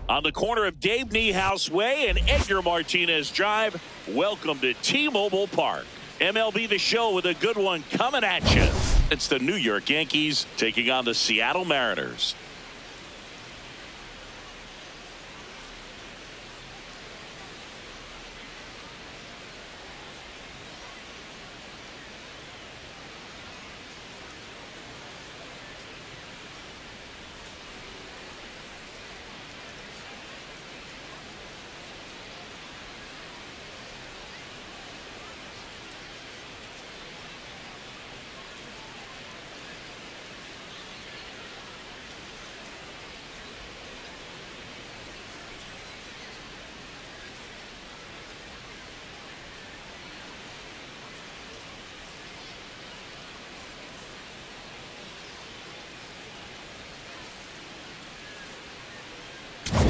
On the corner of Dave Niehaus Way and Edgar Martinez Drive, welcome to T-Mobile Park. MLB The Show with a good one coming at you. It's the New York Yankees taking on the Seattle Mariners.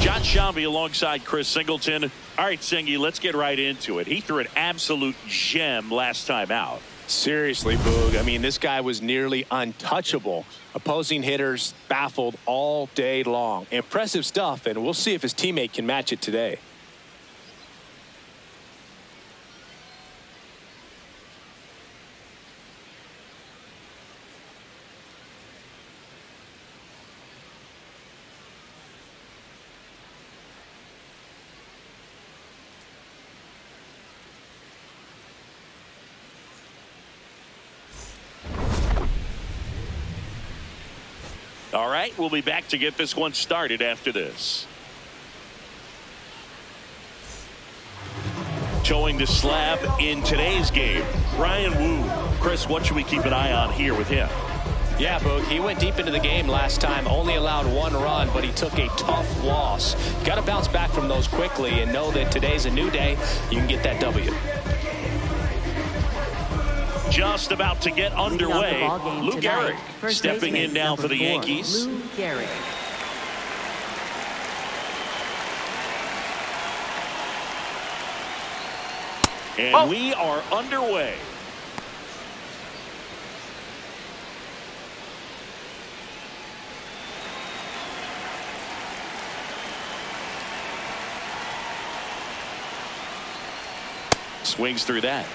John Shambi alongside Chris Singleton. All right, Singy, let's get right into it. He threw an absolute gem last time out. Seriously, Boog. I mean, this guy was nearly untouchable. Opposing hitters baffled all day long. Impressive stuff, and we'll see if his teammate can match it today. All right, we'll be back to get this one started after this. Towing the slab in today's game, Brian Wu. Chris, what should we keep an eye on here with him? Yeah, Boog, he went deep into the game last time, only allowed one run, but he took a tough loss. Got to bounce back from those quickly and know that today's a new day. You can get that W. Just about to get underway. Lou Gehrig stepping in now for the Yankees. Lou Gehrig. And we are underway. Swings through that.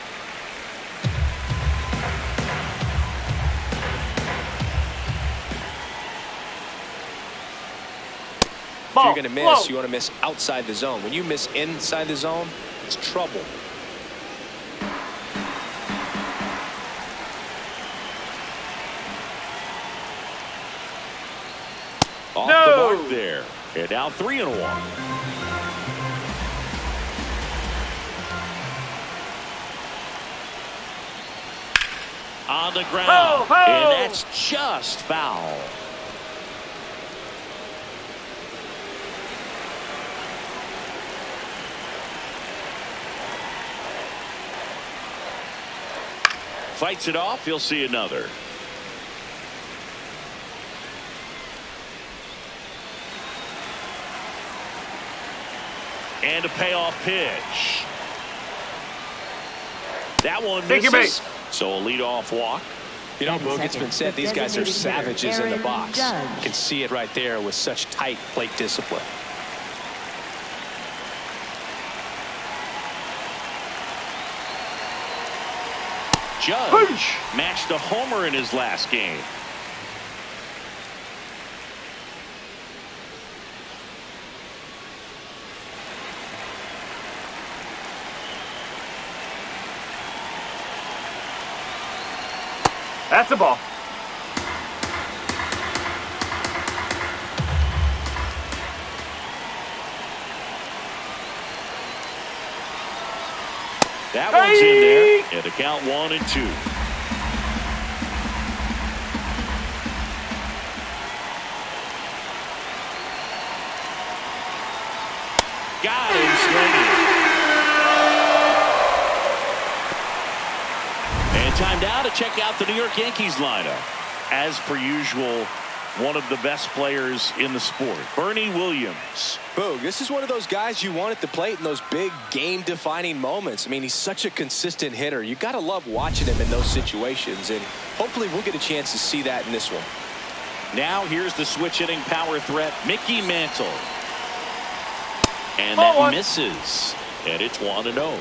If you're going to miss, you want to miss outside the zone. When you miss inside the zone, it's trouble. Off the mark there. And now 3-1. On the ground. And that's just foul. Fights it off. He'll see another. And a payoff pitch. That one misses. So a leadoff walk. You know, Boog, it's been said these guys are savages in the box. You can see it right there with such tight plate discipline. Judge matched a homer in his last game. That's a ball. That one's in there. And the count 1-2. Got him swinging. And time now to check out the New York Yankees lineup. As per usual, one of the best players in the sport, Bernie Williams. Boog, this is one of those guys you want at the plate in those big game-defining moments. I mean, he's such a consistent hitter. You got to love watching him in those situations, and hopefully we'll get a chance to see that in this one. Now here's the switch hitting power threat, Mickey Mantle. And that misses. And it's 1-0.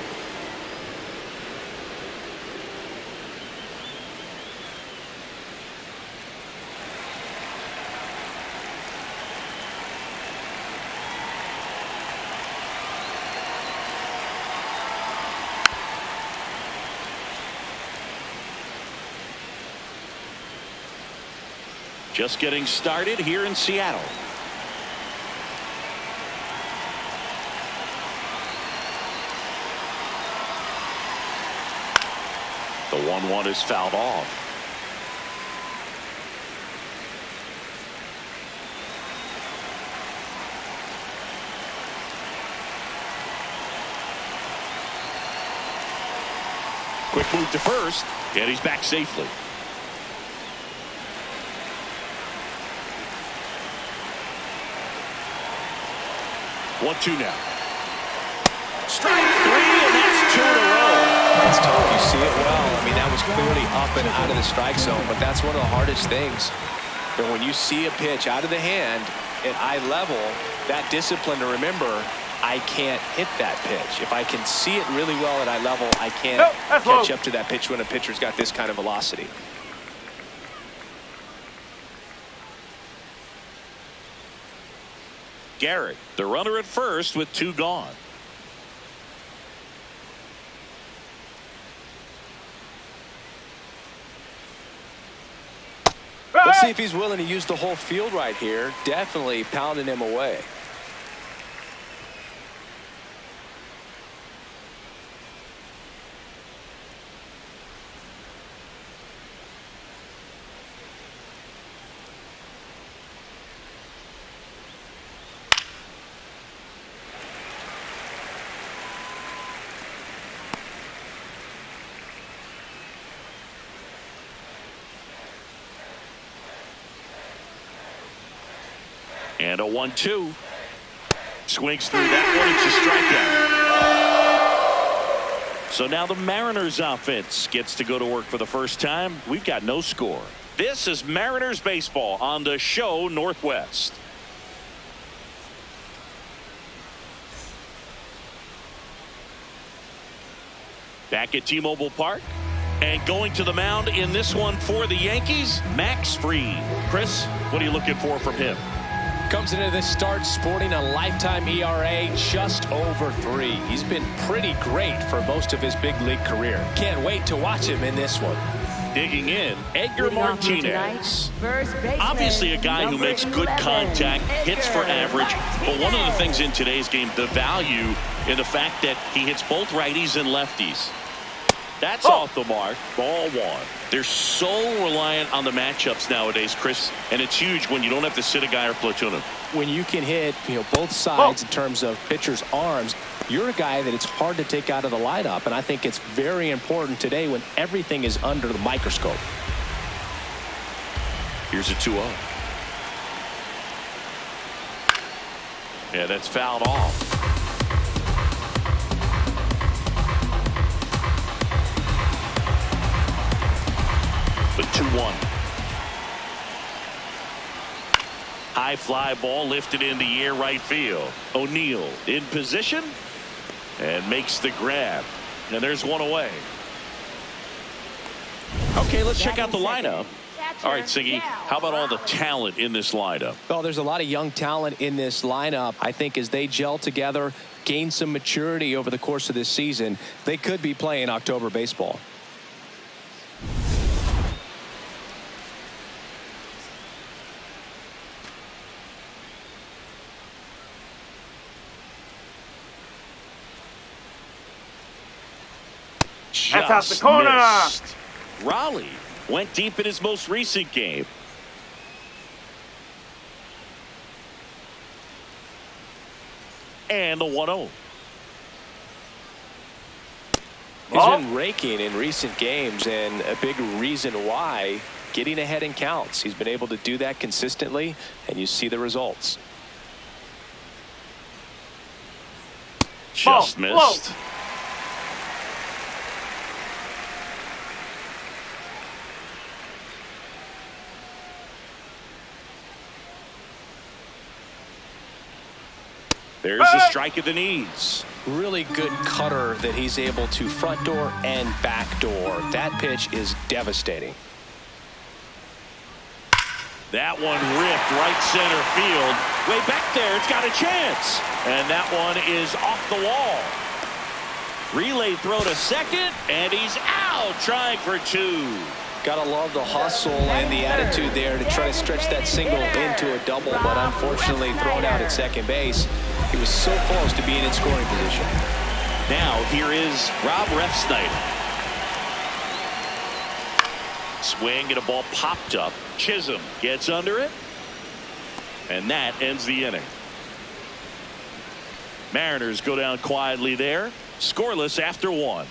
Just getting started here in Seattle. The 1-1 is fouled off. Quick move to first, and he's back safely. One-two now. Strike three, and that's 2 in a row. That's tough. You see it well. I mean, that was clearly up and out of the strike zone, but that's one of the hardest things. But when you see a pitch out of the hand at eye level, that discipline to remember, I can't hit that pitch. If I can see it really well at eye level, I can't catch up to that pitch when a pitcher's got this kind of velocity. Garrett, the runner at first with 2 gone. Let's see if he's willing to use the whole field right here. Definitely pounding him away. And a 1-2. Swings through that one. It's a strikeout. So now the Mariners offense gets to go to work for the first time. We've got no score. This is Mariners baseball on the show Northwest. Back at T-Mobile Park. And going to the mound in this one for the Yankees, Max Fried. Chris, what are you looking for from him? Comes into this start sporting a lifetime ERA just over 3. He's been pretty great for most of his big league career. Can't wait to watch him in this one. Digging in, Edgar Martinez. Obviously a guy who makes good contact, hits for average, but one of the things in today's game, the value in the fact that he hits both righties and lefties. That's off the mark. Ball 1. They're so reliant on the matchups nowadays, Chris, and it's huge when you don't have to sit a guy or platoon him. When you can hit, both sides in terms of pitchers' arms, you're a guy that it's hard to take out of the lineup, and I think it's very important today when everything is under the microscope. Here's a 2-0. Yeah, that's fouled off. The 2-1. High fly ball lifted in the air right field. O'Neill in position and makes the grab. And there's one away. Okay, let's check out the lineup. All right, Siggy, how about all the talent in this lineup? Well, there's a lot of young talent in this lineup. I think as they gel together, gain some maturity over the course of this season, they could be playing October baseball. That's out the corner. Missed. Raleigh went deep in his most recent game. And the 1-0. He's been raking in recent games, and a big reason why, getting ahead in counts. He's been able to do that consistently, and you see the results. Just missed. There's a strike at the knees. Really good cutter that he's able to front door and back door. That pitch is devastating. That one ripped right center field. Way back there, it's got a chance. And that one is off the wall. Relay throw to second, and he's out trying for 2. Gotta love the hustle and the attitude there to try to stretch that single into a double, but unfortunately thrown out at second base. He was so close to being in scoring position. Now here is Rob Refsnyder. Swing and a ball popped up. Chisholm gets under it, and that ends the inning. Mariners go down quietly there, scoreless after 1.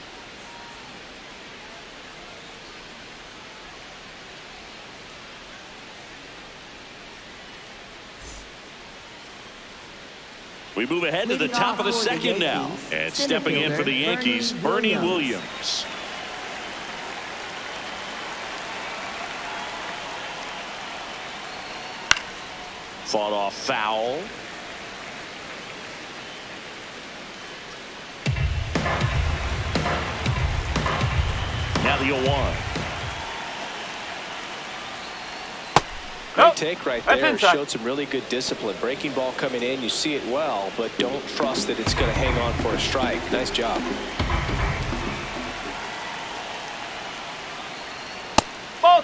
We move ahead to the top of the second now. And stepping in for the Yankees, Bernie Williams. Fought off foul. Now the 0-1. Great take right there. Showed some really good discipline. Breaking ball coming in, you see it well, but don't trust that it's going to hang on for a strike. Nice job.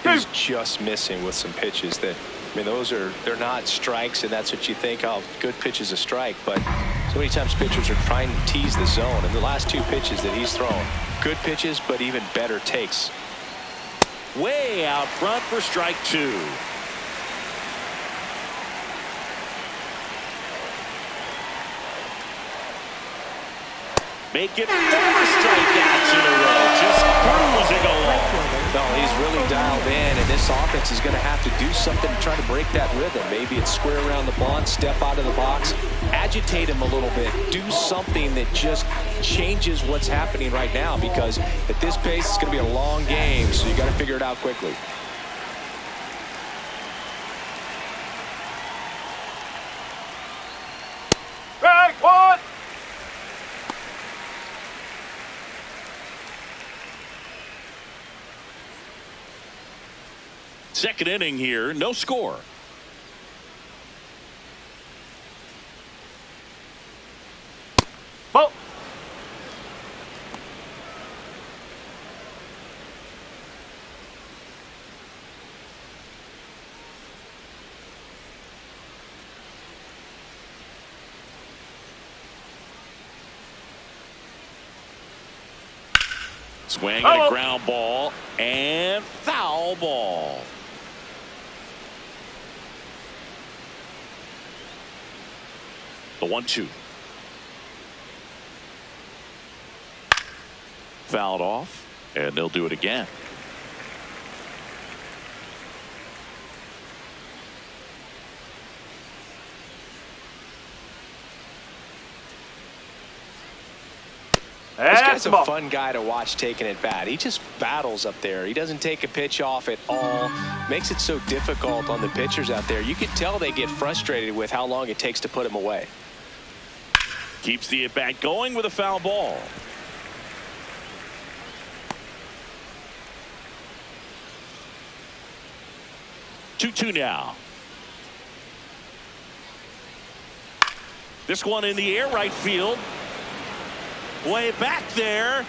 He's just missing with some pitches that, I mean, they're not strikes, and that's what you think, oh, good pitch is a strike, but so many times pitchers are trying to tease the zone, and the last 2 pitches that he's thrown, good pitches, but even better takes. Way out front for strike 2. Make it 4 strikeouts in a row. Just cruising along. No, he's really dialed in, and this offense is going to have to do something to try to break that rhythm. Maybe it's square around the bunt, step out of the box, agitate him a little bit, do something that just changes what's happening right now, because at this pace, it's going to be a long game, so you got to figure it out quickly. Strike 1. Second inning here, no score. Ball. Swing and a ground ball and foul ball. The 1-2. Fouled off, and they'll do it again. This guy's a fun guy to watch taking at bat. He just battles up there. He doesn't take a pitch off at all. Makes it so difficult on the pitchers out there. You can tell they get frustrated with how long it takes to put him away. Keeps the at-bat going with a foul ball. Two now. This one in the air, right field. Way back there.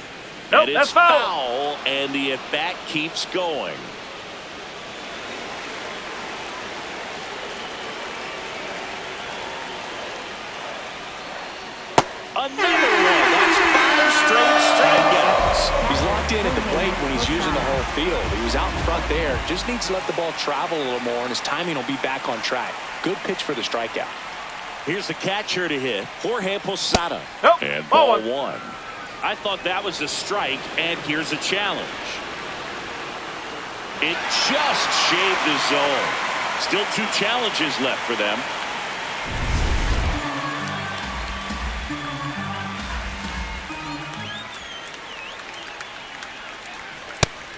Nope, and that's it's foul. And the at-bat keeps going. Another one. That's 5 straight strikeouts. He's locked in at the plate when he's using the whole field. He was out in front there. Just needs to let the ball travel a little more, and his timing will be back on track. Good pitch for the strikeout. Here's the catcher to hit, Jorge Posada. Nope. And ball 1. I thought that was a strike, and here's a challenge. It just shaved the zone. Still 2 challenges left for them.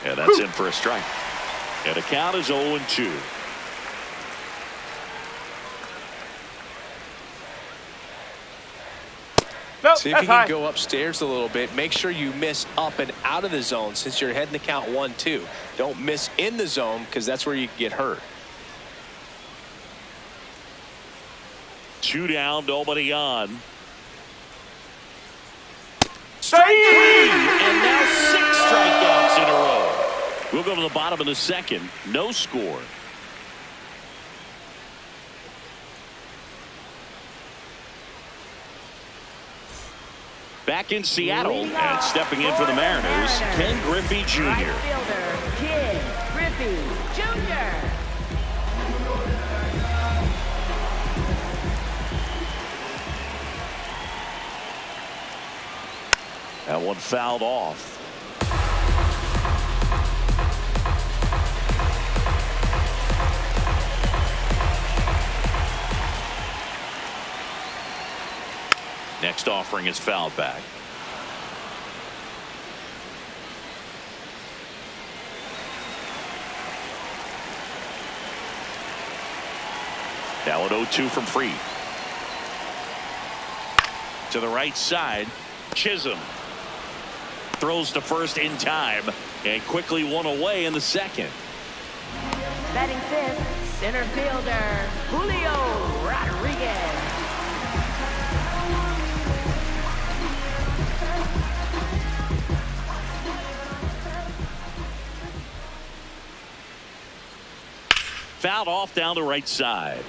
And that's in for a strike. And the count is 0-2. Nope, See if that's you can high. go upstairs a little bit. Make sure you miss up and out of the zone since you're heading to count 1-2. Don't miss in the zone because that's where you can get hurt. 2 down, nobody on. Strike 3. And now 6 strikeouts in a row. We'll go to the bottom of the second. No score. Back in Seattle and stepping in for the Mariners, Ken Griffey Jr. Right fielder, Ken Griffey Jr. That one fouled off. Next offering is fouled back. Now an 0-2 from Fried. To the right side, Chisholm throws to first in time and quickly one away in the second. Batting fifth, center fielder, Julio Rodriguez. Fouled off down the right side.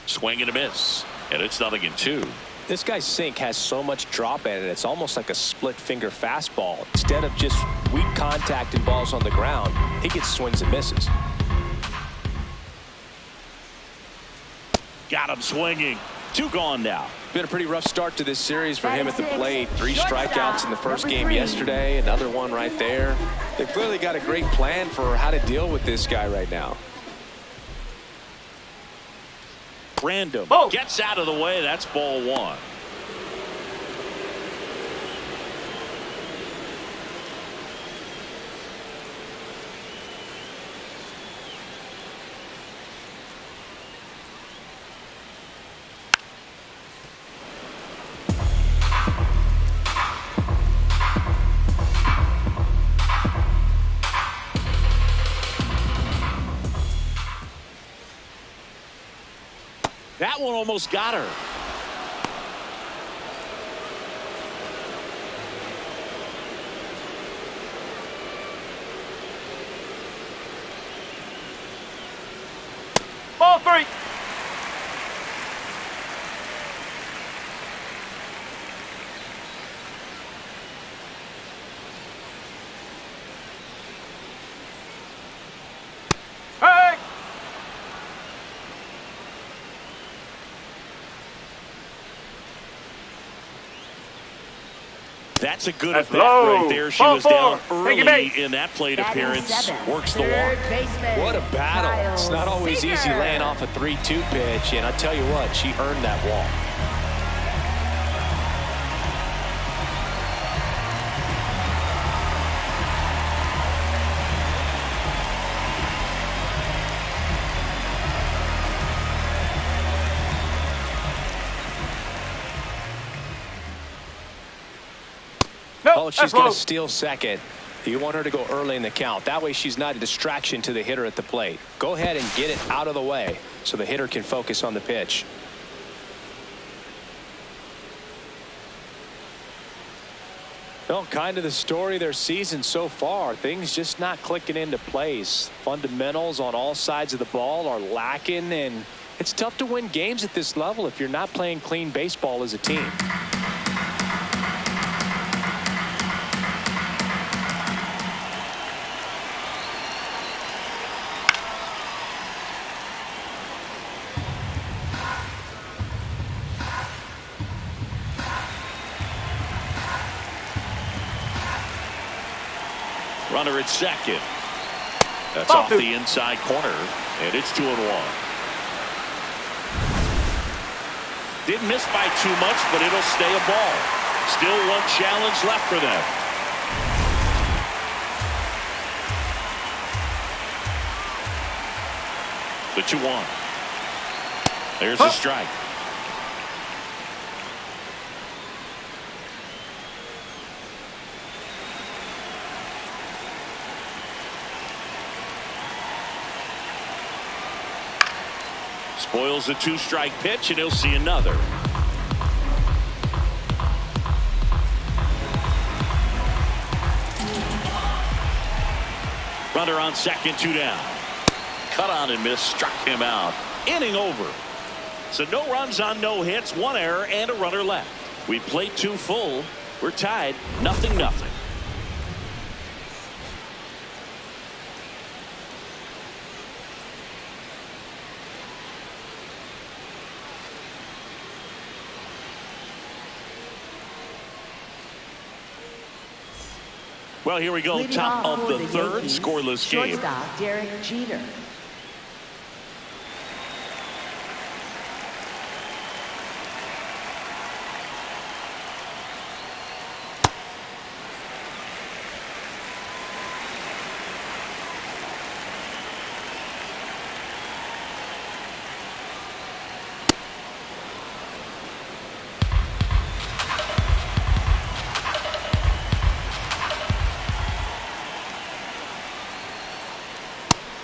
Swing and a miss, and it's 0-2. This guy's sink has so much drop in it. It's almost like a split finger fastball. Instead of just weak contact and balls on the ground, he gets swings and misses. Got him swinging. 2 gone now. Been a pretty rough start to this series for him at the plate. 3 strikeouts in the first game yesterday. Another one right there. They've clearly got a great plan for how to deal with this guy right now. Random gets out of the way. That's ball 1. That one almost got her. Ball 3. Hey! That's a good That's at bat low. right there. She Ball was down 4. Take it early back. in that plate Batting appearance. seventh, Works the third walk. baseman, What a battle. It's not Kyle always easy Seager. laying off a 3-2 pitch. And I tell you what, she earned that walk. Nope, Oh, she's that's going low. to steal second. You want her to go early in the count. That way she's not a distraction to the hitter at the plate. Go ahead and get it out of the way so the hitter can focus on the pitch. Well, kind of the story of their season so far. Things just not clicking into place. Fundamentals on all sides of the ball are lacking, and it's tough to win games at this level if you're not playing clean baseball as a team. Runner at second. That's Ball off 2. the inside corner, and it's 2-1. Didn't miss by too much, but it'll stay a ball. Still one challenge left for them. The 2-1. There's a strike. Spoils the 2-strike pitch, and he'll see another. Runner on second, 2 down. Cut on and miss, struck him out. Inning over. So no runs on no hits, 1 error, and a runner left. We played 2 full. We're tied, 0-0. Well, here we go. Leading Top off of for the the third, Yankees, scoreless game. Shortstop Derek Jeter.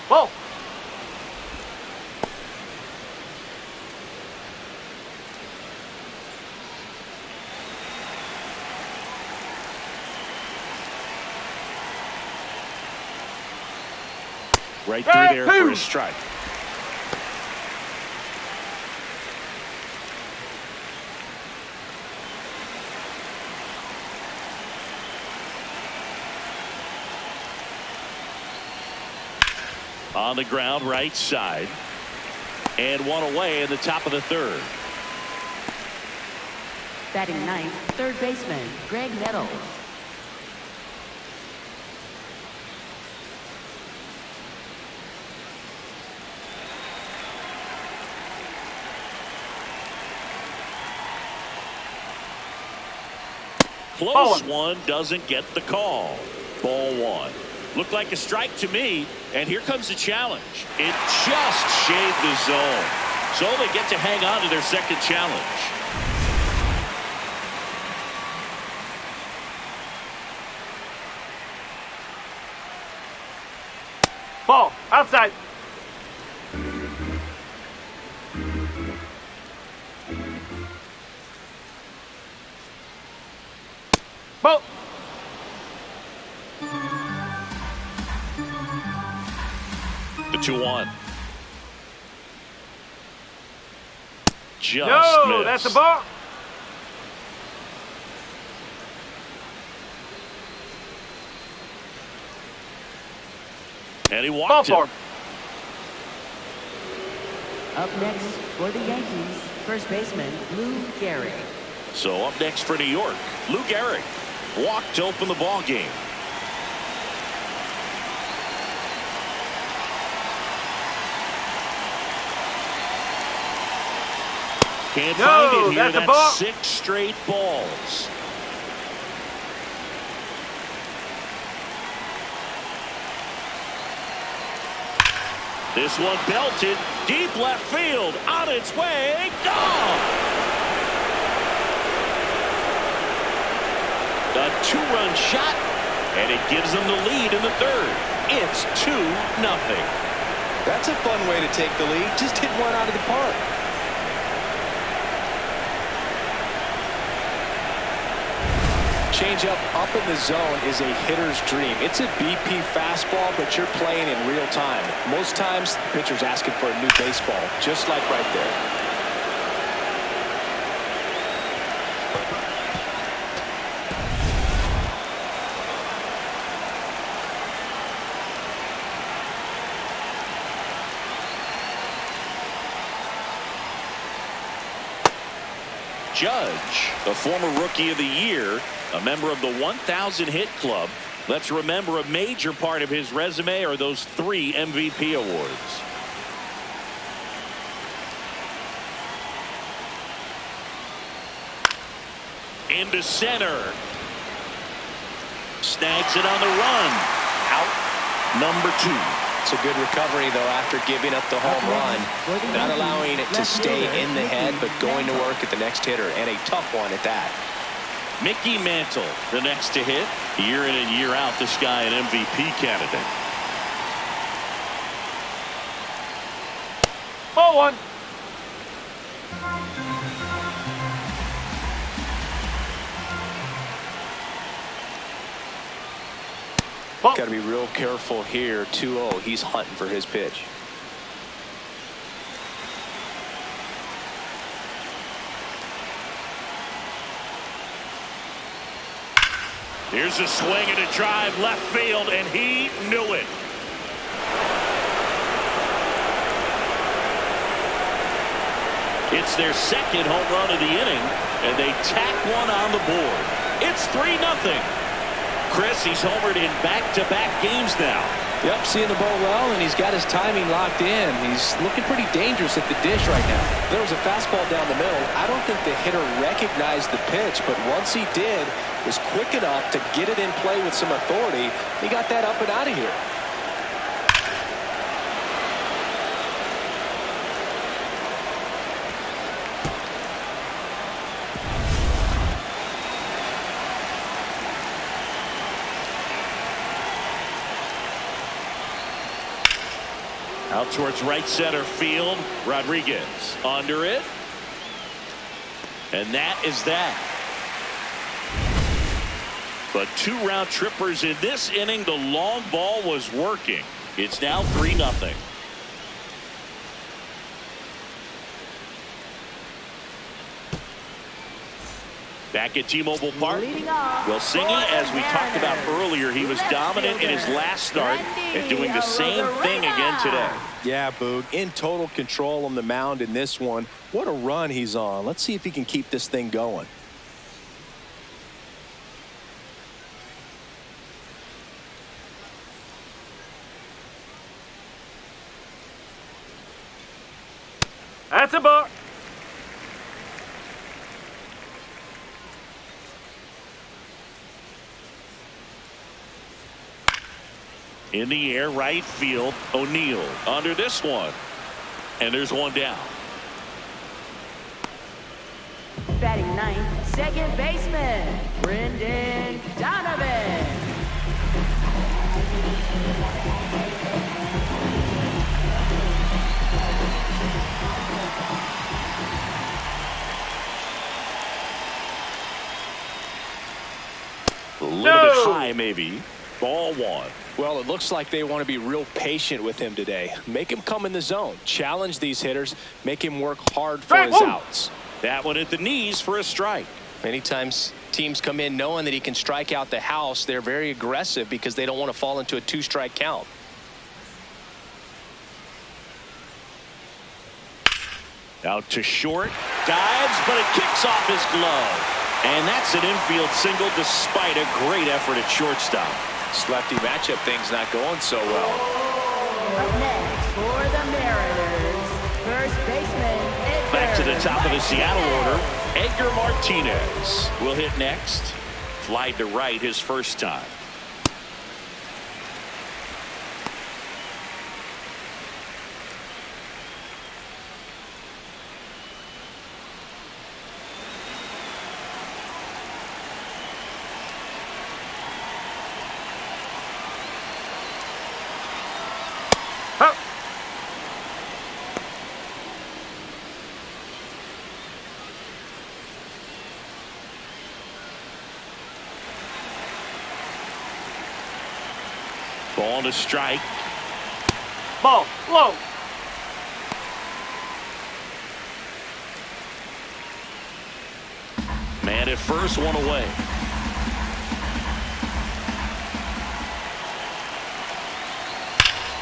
Ball. Right through there for a strike. On the ground, right side. And 1 away in the top of the third. Batting ninth, third baseman Greg Nettles. Close one, doesn't get the call. Ball 1. Looked like a strike to me, and here comes the challenge. It just shaved the zone. So they get to hang on to their second challenge. Ball. Outside. Ball. The 2-1. Just No, missed. that's a ball. And he Ball walked it. four. Up next for the Yankees, first baseman Lou Gehrig. So up next for New York, Lou Gehrig walked to open the ball game. Can't find it here. That's a ball. 6 straight balls. This one belted deep left field, on its way, gone. A 2-run shot, and it gives them the lead in the third. It's 2-0. That's a fun way to take the lead. Just hit one out of the park. Changeup up in the zone is a hitter's dream. It's a BP fastball, but you're playing in real time. Most times, the pitcher's asking for a new baseball, just like right there. Judge, a former Rookie of the Year, a member of the 1,000 hit club. Let's remember a major part of his resume are those 3 MVP awards. Into center. Snags it on the run. Out number 2. It's a good recovery, though, after giving up the home run. Not allowing it to stay in the head, but going to work at the next hitter, and a tough one at that. Mickey Mantle, the next to hit. Year in and year out, this guy an MVP candidate. Ball one. Got to be real careful here. 2-0. He's hunting for his pitch. Here's a swing and a drive left field, and he knew it. It's their second home run of the inning, and they tack one on the board. It's 3-0. Chris, he's homered in back-to-back games now. Yep, seeing the ball well, and he's got his timing locked in. He's looking pretty dangerous at the dish right now. There was a fastball down the middle. I don't think the hitter recognized the pitch, but once he did, was quick enough to get it in play with some authority. He got that up and out of here. Out towards right center field. Rodriguez under it. And that is that. But 2 round trippers in this inning. The long ball was working. It's now 3-0. Back at T-Mobile Park. Well, Singy, as we talked about earlier, he was dominant in his last start and doing the same thing again today. Yeah, Boog, in total control on the mound in this one. What a run he's on. Let's see if he can keep this thing going. That's a ball. In the air, right field. O'Neill under this one. And there's one down. Batting ninth, second baseman, Brendan Donovan. A little bit high, maybe. Ball one. Well, it looks like they want to be real patient with him today. Make him come in the zone. Challenge these hitters. Make him work hard for his outs. That one at the knees for a strike. Many times teams come in knowing that he can strike out the house. They're very aggressive because they don't want to fall into a 2-strike count. Out to short. Dives, but it kicks off his glove. And that's an infield single despite a great effort at shortstop. This lefty matchup thing's not going so well. Up next for the Mariners, first baseman Edgar. Back to the top of the Seattle order, Edgar Martinez will hit next. Flied to right his first time. Ball to strike. Ball low. Man at first, one away.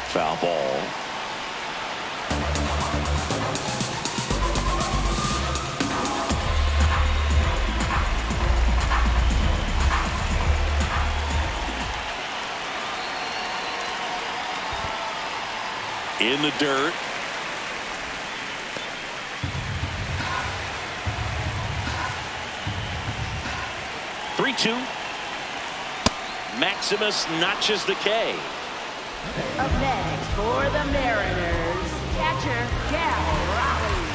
Foul ball. In the dirt. Three-two. Maximus notches the K. Up next for the Mariners, catcher Cal Raleigh.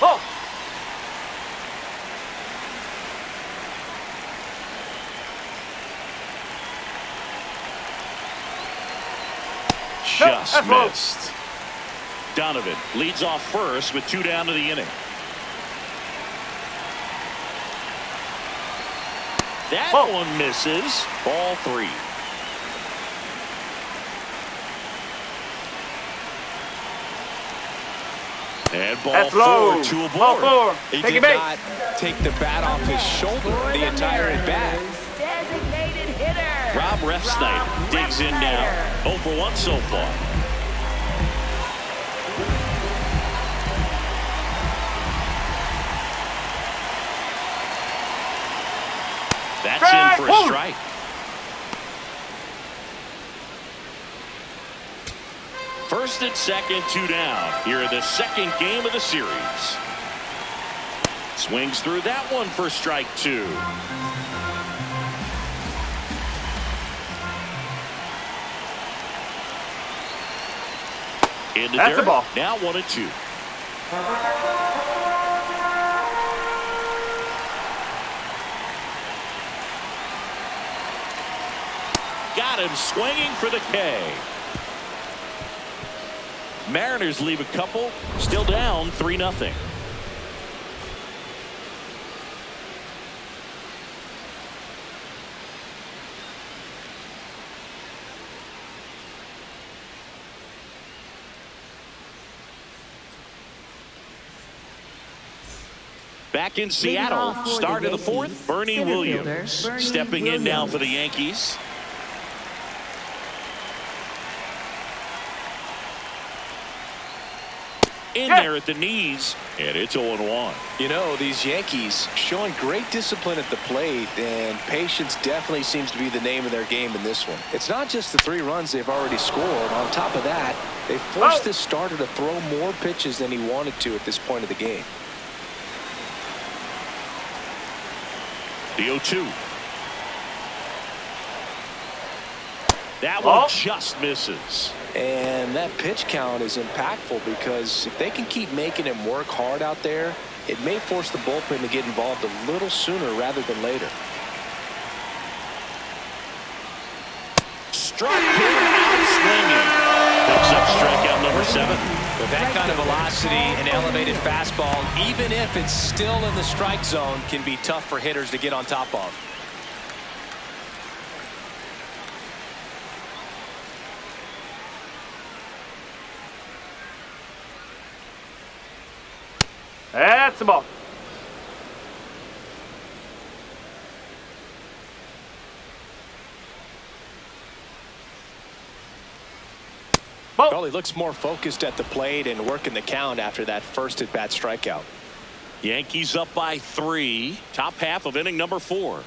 Ball. Just missed. Donovan leads off first with 2 down to the inning. That one misses. Ball 3. And ball 4 to a Ball board. 4. He Take did it back. not take the bat off his shoulder the entire at bat. Designated hitter. Rob Refsnyder digs in now. 0 for 1 so far. That's in for a strike. First and second, 2 down. Here in the second game of the series. Swings through that one for strike 2. That's the ball. Now 1-2. Got him swinging for the K. Mariners leave a couple, still down 3-0. Back in Seattle, start of the 4th, Bernie Williams stepping in now for the Yankees. In there at the knees, and it's 0-1. You know, these Yankees showing great discipline at the plate, and patience definitely seems to be the name of their game in this one. It's not just the 3 runs they've already scored. On top of that, they forced this starter to throw more pitches than he wanted to at this point of the game. The 0-2. That one just misses. And that pitch count is impactful because if they can keep making him work hard out there, it may force the bullpen to get involved a little sooner rather than later. Struck him out swinging. Picks up strikeout number 7. With that kind of velocity and elevated fastball, even if it's still in the strike zone, can be tough for hitters to get on top of. That's the ball. Well, he looks more focused at the plate and working the count after that first at-bat strikeout. Yankees up by 3. Top half of inning number 4.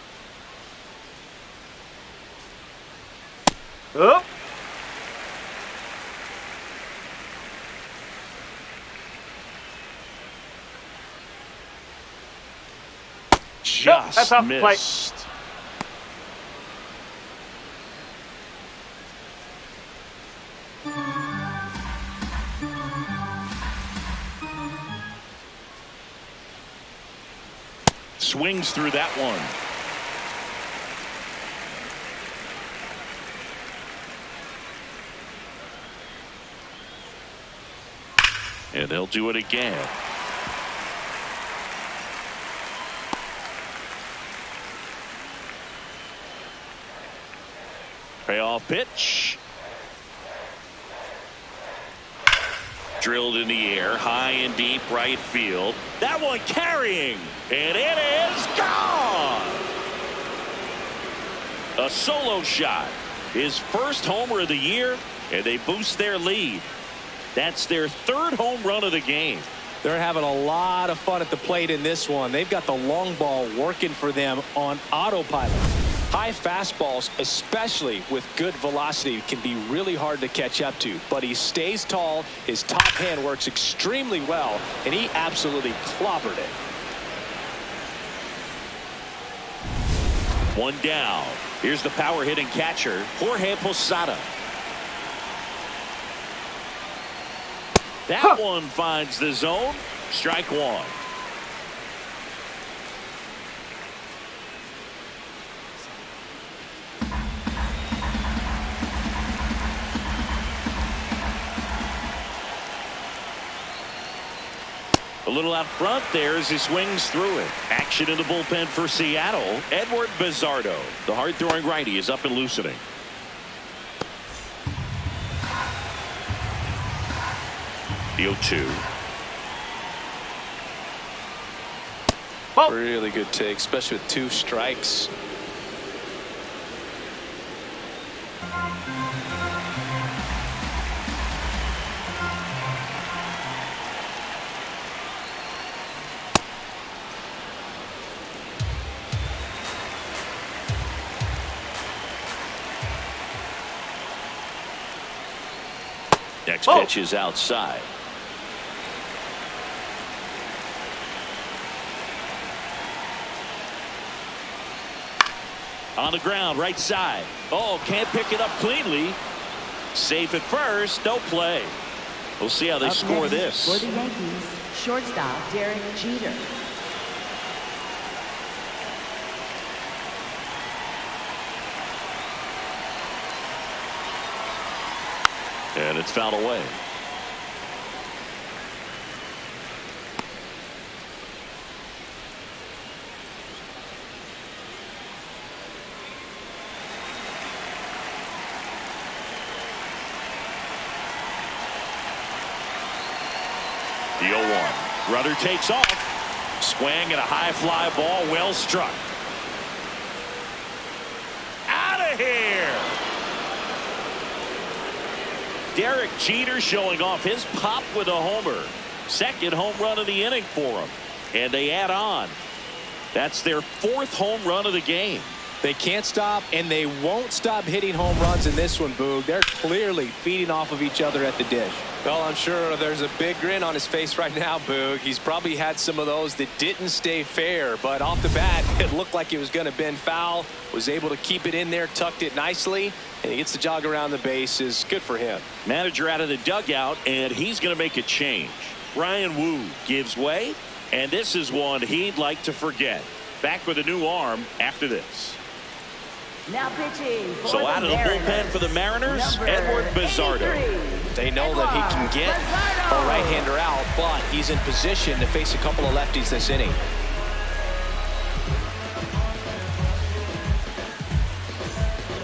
Up. Just missed. Swings through that one. And they'll do it again. Payoff pitch. Drilled in the air, high and deep right field. That one carrying, and it is gone. A solo shot. His first homer of the year, and they boost their lead. That's their 3rd home run of the game. They're having a lot of fun at the plate in this one. They've got the long ball working for them on autopilot. High fastballs, especially with good velocity, can be really hard to catch up to. But he stays tall. His top hand works extremely well, and he absolutely clobbered it. One down. Here's the power hitting catcher, Jorge Posada. That one finds the zone. Strike one. A little out front there as he swings through it. Action in the bullpen for Seattle. Edward Bizzardo, the hard-throwing righty, is up and loosening. The 0-2. Oh. Really good take, especially with 2 strikes. Next pitch is outside. On the ground, right side. Oh, can't pick it up cleanly. Safe at first, no play. We'll see how they Up score next this. for the Yankees, shortstop Derek Jeter. And it's fouled away. The 0-1. Rudder takes off. Swing and a high fly ball, well struck. Out of here. Derek Jeter showing off his pop with a homer. Second home run of the inning for him. And they add on. That's their 4th home run of the game. They can't stop, and they won't stop hitting home runs in this one, Boog. They're clearly feeding off of each other at the dish. Well, I'm sure there's a big grin on his face right now, Boog. He's probably had some of those that didn't stay fair, but off the bat, it looked like it was going to bend foul. Was able to keep it in there, tucked it nicely, and he gets the jog around the bases. Good for him. Manager out of the dugout, and he's going to make a change. Ryan Wu gives way, and this is one he'd like to forget. Back with a new arm after this. Now pitching for So out of the bullpen for the Mariners, Edward Bizzardo. They know that he can get a right-hander out, but he's in position to face a couple of lefties this inning.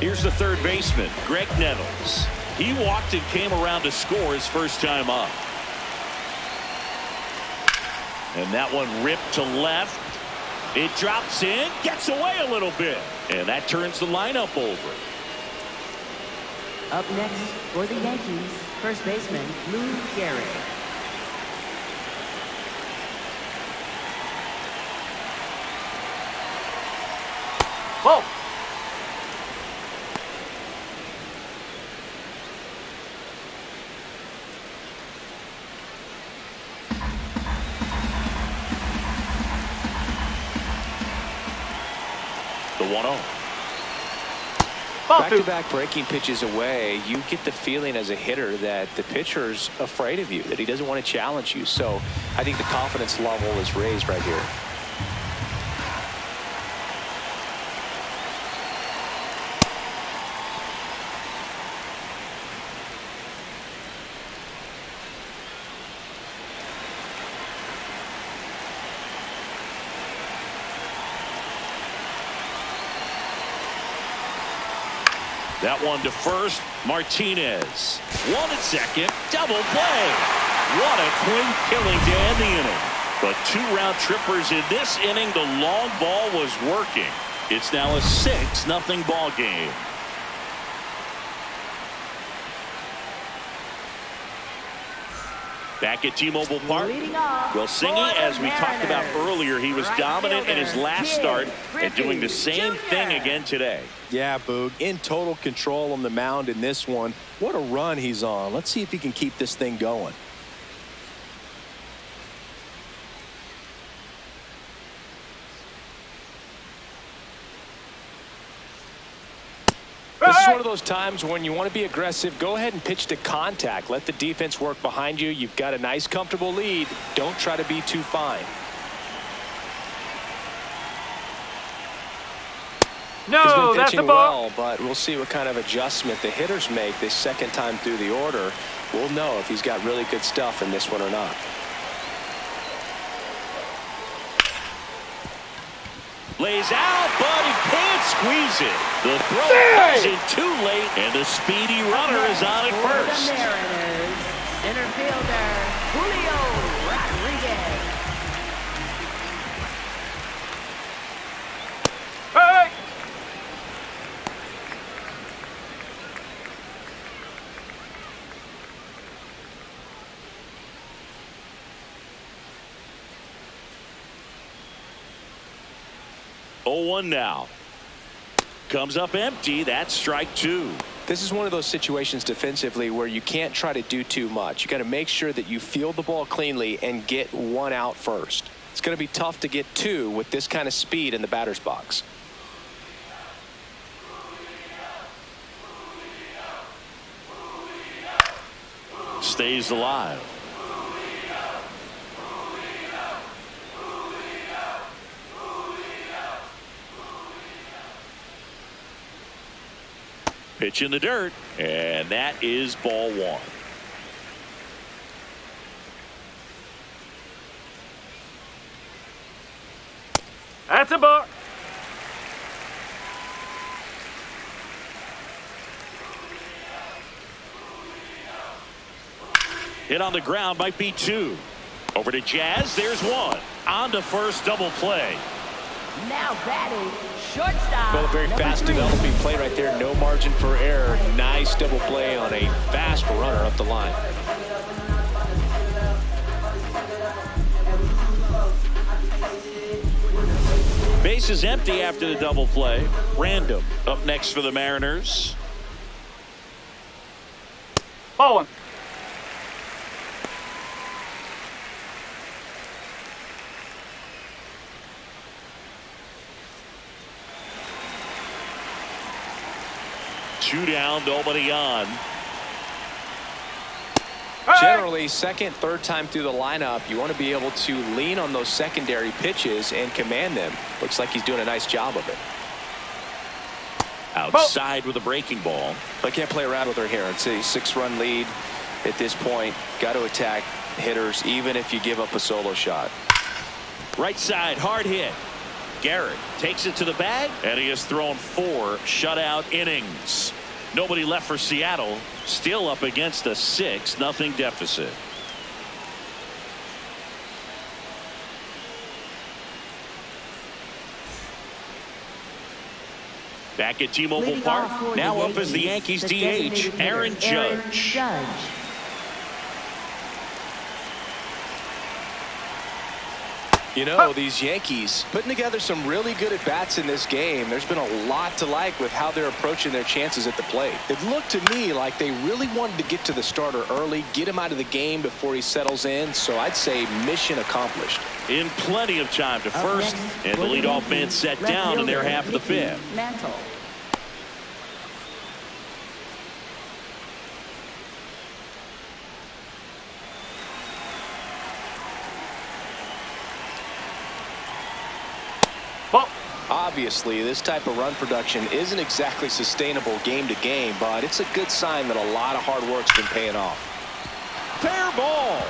Here's the third baseman, Greg Nettles. He walked and came around to score his first time up. And that one ripped to left. It drops in, gets away a little bit, and that turns the lineup over. Up next for the Yankees, first baseman Lou Gehrig. Whoa. The 1-0. Back-to-back breaking pitches away, you get the feeling as a hitter that the pitcher's afraid of you, that he doesn't want to challenge you. So I think the confidence level is raised right here. That one to first, Martinez. One at second, double play. What a clean killing to end the inning. But 2 round trippers in this inning. The long ball was working. It's now a 6-0 ball game. Back at T-Mobile Park. Well, Singy, for as the we talked about Mariners, earlier, he was right dominant in his fielder, last Kid start and doing the Griffey same Jr. thing again today. Yeah, Boog, in total control on the mound in this one. What a run he's on. Let's see if he can keep this thing going. This is one of those times when you want to be aggressive. Go ahead and pitch to contact. Let the defense work behind you. You've got a nice, comfortable lead. Don't try to be too fine. No, He's been that's pitching a ball. well, but we'll see what kind of adjustment the hitters make this second time through the order. We'll know if he's got really good stuff in this one or not. Lays out, but he can't squeeze it. The throw comes in too late, and the speedy runner is on at For first. the Mariners, center fielder, Julio Rodriguez. Hey! Oh, 1 now. Comes up empty. That's strike 2. This is one of those situations defensively where you can't try to do too much. You got to make sure that you field the ball cleanly and get one out first. It's going to be tough to get two with this kind of speed in the batter's box. Stays alive. Pitch in the dirt, and that is ball 1. That's a ball. Hit on the ground, might be 2. Over to Jazz, there's 1. On to first, double play. Now batting, shortstop. Well, a very number fast 3. developing play right there. No margin for error. Nice double play on a fast runner up the line. Base is empty after the double play. Random up next for the Mariners. Ball 1. Two down, nobody on. Generally, second, third time through the lineup, you want to be able to lean on those secondary pitches and command them. Looks like he's doing a nice job of it. Outside with a breaking ball. I can't play around with her here. It's a 6-run lead at this point. Got to attack hitters even if you give up a solo shot. Right side, hard hit. Garrett takes it to the bag, and he has thrown 4 shutout innings. Nobody left for Seattle. Still up against a 6-0 deficit. Back at T-Mobile Park. Now up as the Yankees DH, Aaron Judge. You know, these Yankees putting together some really good at-bats in this game. There's been a lot to like with how they're approaching their chances at the plate. It looked to me like they really wanted to get to the starter early, get him out of the game before he settles in. So I'd say mission accomplished. In plenty of time to first, and the leadoff man set down in their half of the 5th. Mantle. Obviously, this type of run production isn't exactly sustainable game to game, but it's a good sign that a lot of hard work's been paying off. Fair ball.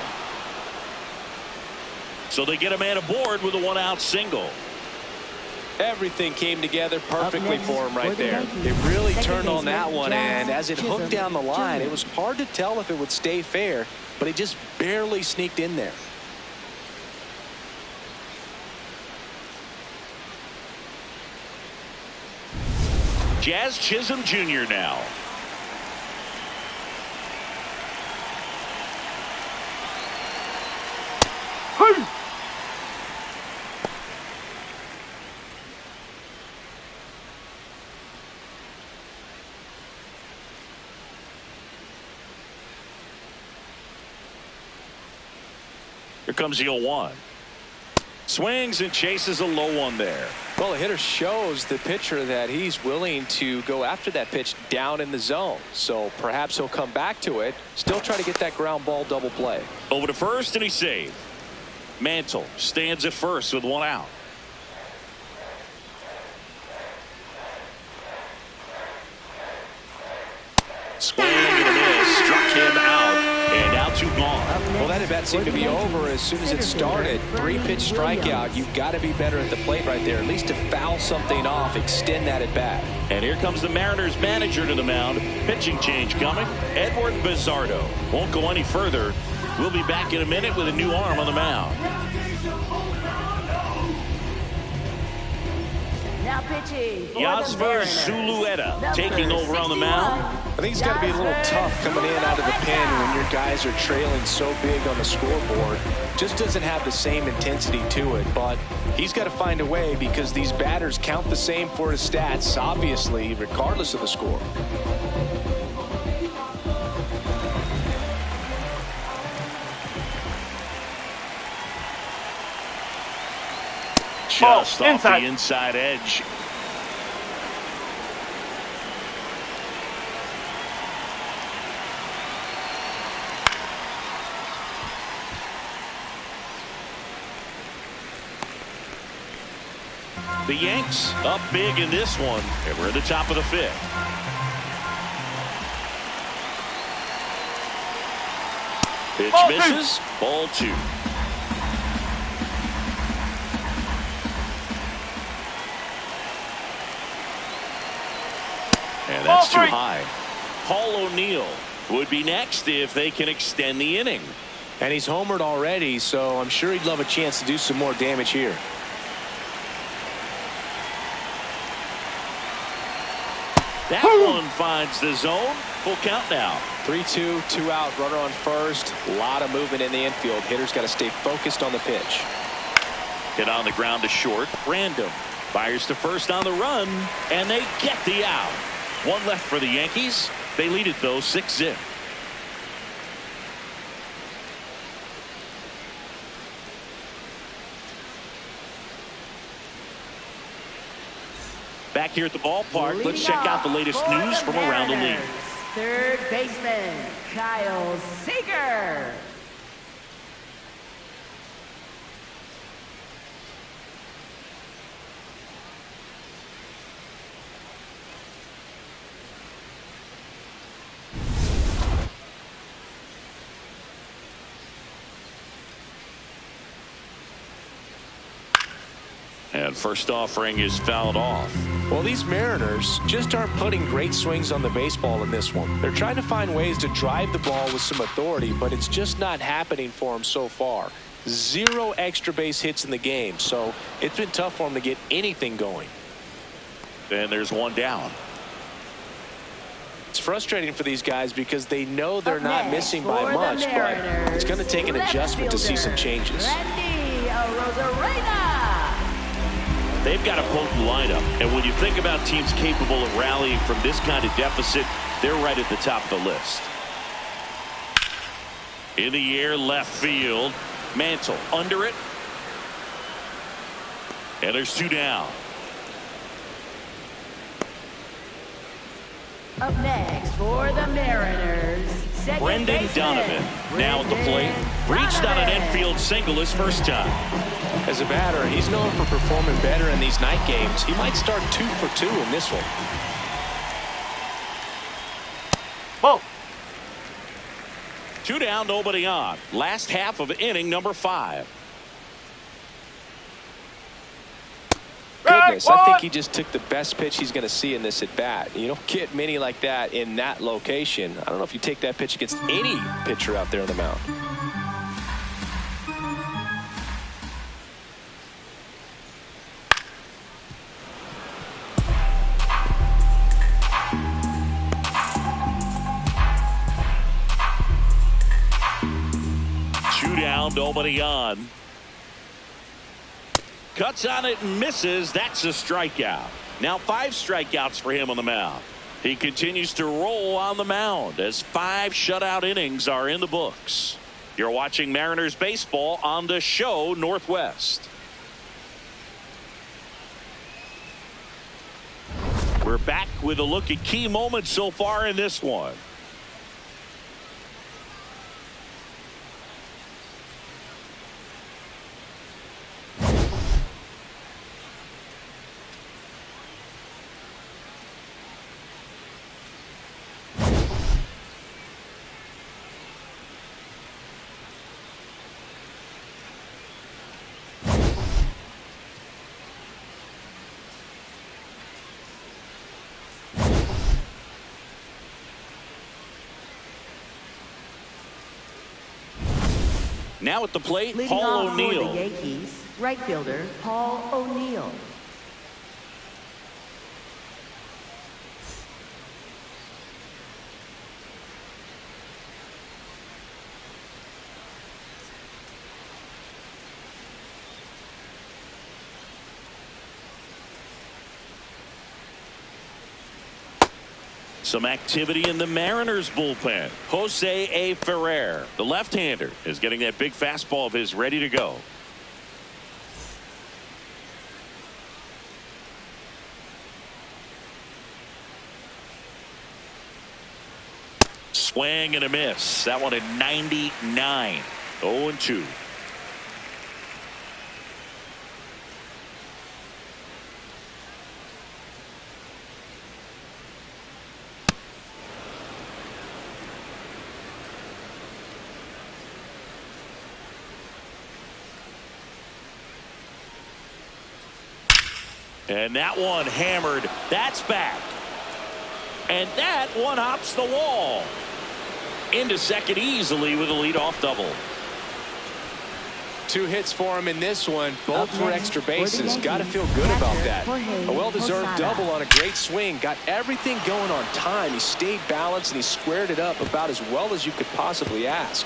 So they get a man aboard with a 1-out single. Everything came together perfectly for him right there. They really turned on that one, and as it hooked down the line, it was hard to tell if it would stay fair, but it just barely sneaked in there. Jazz Chisholm Jr. now. Here comes the 0-1. Swings and chases a low one there. Well, the hitter shows the pitcher that he's willing to go after that pitch down in the zone. So perhaps he'll come back to it. Still try to get that ground ball double play. Over to first, and he's saved. Mantle stands at first with one out. Swing and a miss. Struck him out. And now 2 gone. Well, that at bat seemed to be over as soon as it started. 3-pitch strikeout. You've got to be better at the plate right there. At least to foul something off, extend that at bat. And here comes the Mariners manager to the mound. Pitching change coming. Edward Bizzardo won't go any further. We'll be back in a minute with a new arm on the mound. Now pitching for the Yasver Mariners, Zulueta taking over on the mound. I think it's got to be a little tough coming in out of the pen when your guys are trailing so big on the scoreboard. Just doesn't have the same intensity to it, but he's got to find a way because these batters count the same for his stats, obviously, regardless of the score. Just off inside. the inside edge. The Yanks up big in this one, and we're at the top of the 5th. Pitch misses. Ball 2. And that's too high. Paul O'Neill would be next if they can extend the inning. And he's homered already, so I'm sure he'd love a chance to do some more damage here. That one finds the zone. Full count now. 3-2, 2 out, runner on first. A lot of movement in the infield. Hitter's got to stay focused on the pitch. Hit on the ground to short. Random fires to first on the run, and they get the out. 1 left for the Yankees. They lead it though 6-0. Back here at the ballpark, let's check out the latest news from around the league. Third baseman Kyle Seager. And first offering is fouled off. Well, these Mariners just aren't putting great swings on the baseball in this one. They're trying to find ways to drive the ball with some authority, but it's just not happening for them so far. 0 extra base hits in the game, so it's been tough for them to get anything going. And there's 1 down. It's frustrating for these guys because they know they're not missing by much, but it's going to take an adjustment to see some changes. They've got a potent lineup, and when you think about teams capable of rallying from this kind of deficit, they're right at the top of the list. In the air, left field. Mantle under it. And there's 2 down. Up next for the Mariners, Brendan Donovan now at the plate. Reached on an infield single his first time. As a batter, he's known for performing better in these night games. He might start 2 for 2 in this one. Ball. 2 down, nobody on. Last half of inning number 5. Goodness, I think he just took the best pitch he's going to see in this at bat. You don't get many like that in that location. I don't know if you take that pitch against any pitcher out there on the mound. Two down, nobody on. Cuts on it and misses. That's a strikeout. Now 5 strikeouts for him on the mound. He continues to roll on the mound as 5 shutout innings are in the books. You're watching Mariners baseball on the show Northwest. We're back with a look at key moments so far in this one. Now at the plate, Leading Paul off for O'Neill. the Yankees, right fielder Paul O'Neill. Some activity in the Mariners bullpen. Jose A. Ferrer, the left-hander, is getting that big fastball of his ready to go. Swing and a miss. That one at 99. 0-2. And that one hammered. That's back. And that one hops the wall. Into second easily with a leadoff double. 2 hits for him in this one, both for extra bases. Got to feel good catcher, about that. Jorge A well-deserved Posada. double on a great swing. Got everything going on time. He stayed balanced and he squared it up about as well as you could possibly ask.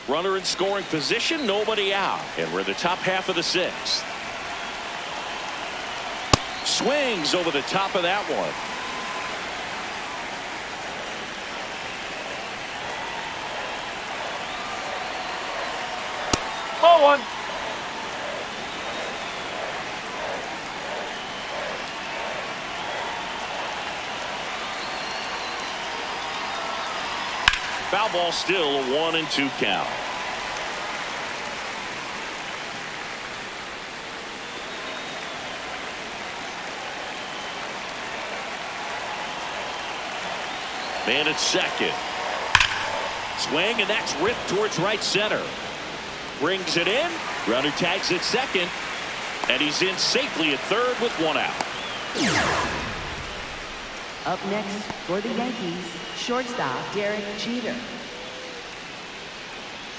Runner in scoring position, nobody out. And we're in the top half of the 6th. Swings over the top of that one. Ball 1. Foul ball, still a 1-2 count. Man at second. Swing, and that's ripped towards right center. Brings it in. Runner tags at second. And he's in safely at third with 1 out. Up next for the Yankees, shortstop Derek Jeter.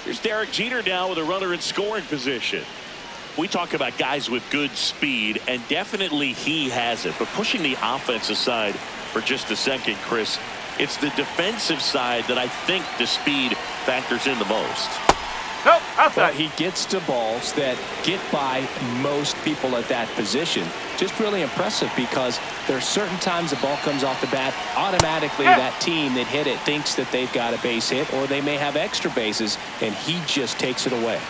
Here's Derek Jeter now with a runner in scoring position. We talk about guys with good speed, and definitely he has it. But pushing the offense aside for just a second, Chris, it's the defensive side that I think the speed factors in the most. Nope, outside. But he gets to balls that get by most people at that position. Just really impressive because there are certain times the ball comes off the bat, automatically that team that hit it thinks that they've got a base hit, or they may have extra bases, and he just takes it away.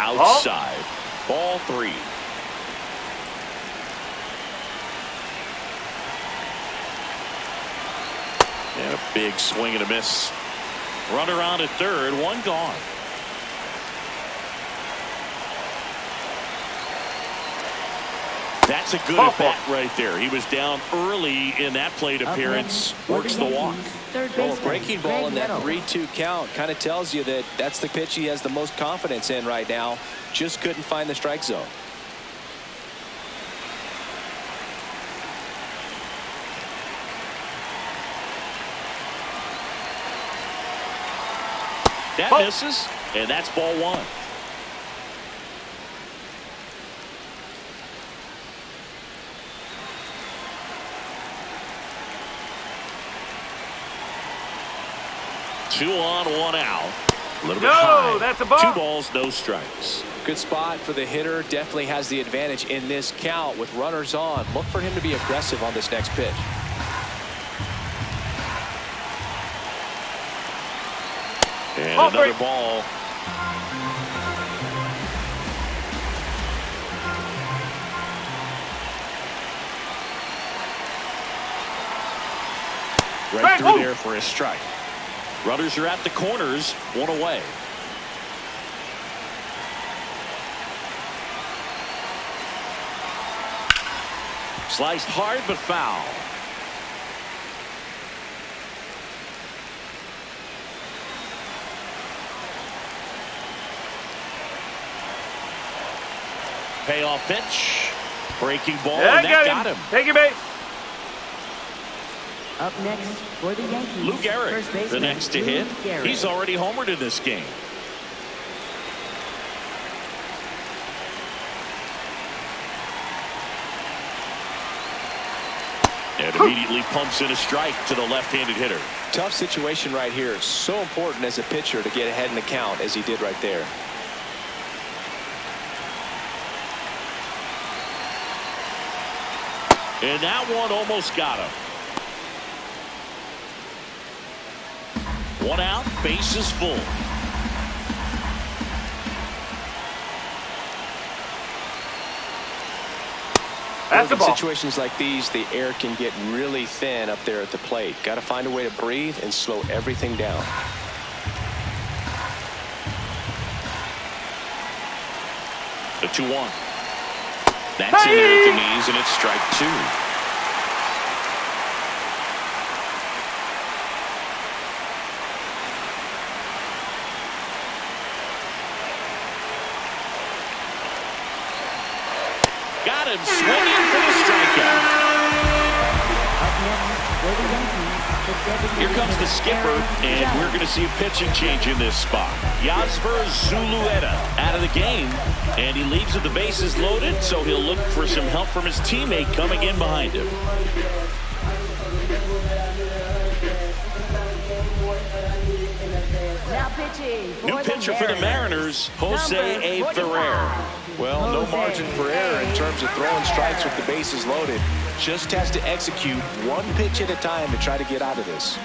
Outside. Ball 3. And a big swing and a miss. Runner on at third, 1 gone. That's a good at bat right there. He was down early in that plate appearance. Works the walk. Well, a breaking ball in that 3-2 count kind of tells you that that's the pitch he has the most confidence in right now. Just couldn't find the strike zone. That misses, and that's ball one. Two on, one out. A little bit high. That's a ball. 2 balls, no strikes. Good spot for the hitter. Definitely has the advantage in this count with runners on. Look for him to be aggressive on this next pitch. And another ball. Right through there for a strike. Runners are at the corners, 1 away. Sliced hard but foul. Payoff pitch. Breaking ball, and that got him. Take your base. Up next for the Yankees, Lou Gehrig, the next to hit. Gehrig. He's already homered in this game. And immediately pumps in a strike to the left-handed hitter. Tough situation right here. So important as a pitcher to get ahead in the count as he did right there. And that one almost got him. 1 out, bases full. That's the ball. In situations like these, the air can get really thin up there at the plate. Got to find a way to breathe and slow everything down. The 2-1. That's in there at the knees, and it's strike 2. Got him swinging for the strikeout. Here comes the skipper, and we're going to see a pitching change in this spot. Yasver Zulueta out of the game, and he leaves with the bases loaded, so he'll look for some help from his teammate coming in behind him. Now pitching for New pitcher for the Mariners, Jose A. Ferrer. Well, no margin for error in terms of throwing strikes with the bases loaded. Just has to execute one pitch at a time to try to get out of this.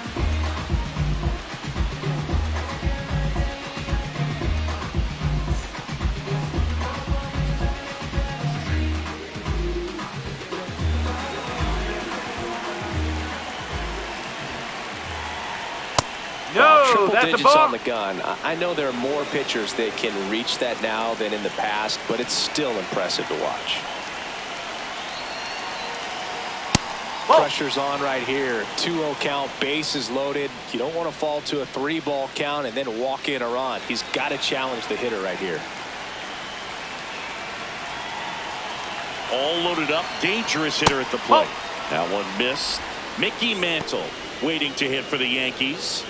Triple digits on the gun. I know there are more pitchers that can reach that now than in the past, but it's still impressive to watch. Pressure's on right here. 2-0 count, bases loaded. You don't want to fall to a 3-ball count and then walk in a run. He's got to challenge the hitter right here. All loaded up, dangerous hitter at the plate. That one missed. Mickey Mantle waiting to hit for the Yankees.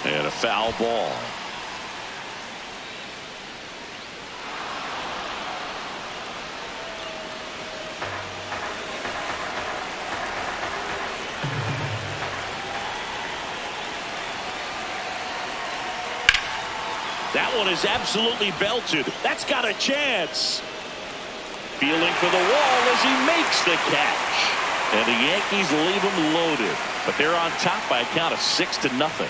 And a foul ball. That one is absolutely belted. That's got a chance. Feeling for the wall as he makes the catch. And the Yankees leave him loaded. But they're on top by a count of 6-0.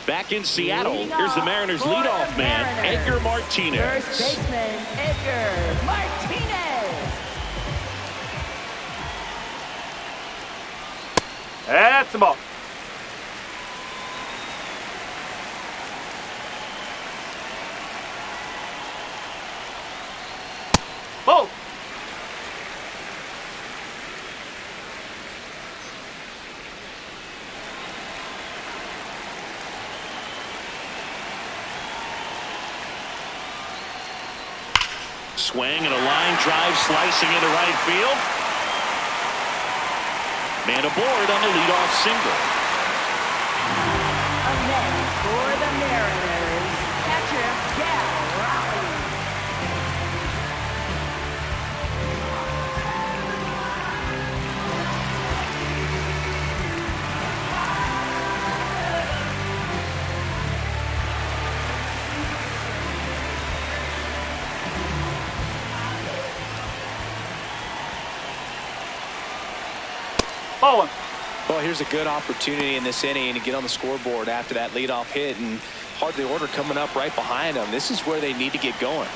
Back in Seattle, here's the Mariners leadoff man, Edgar Martinez. First baseman, Edgar Martinez. That's the ball. Ball. Swing and a line drive slicing into right field. Man aboard on the leadoff single. Up next for the Mariners, catcher Gal Raleigh. Ball. Well, here's a good opportunity in this inning to get on the scoreboard after that leadoff hit, and hardly order coming up right behind them. This is where they need to get going.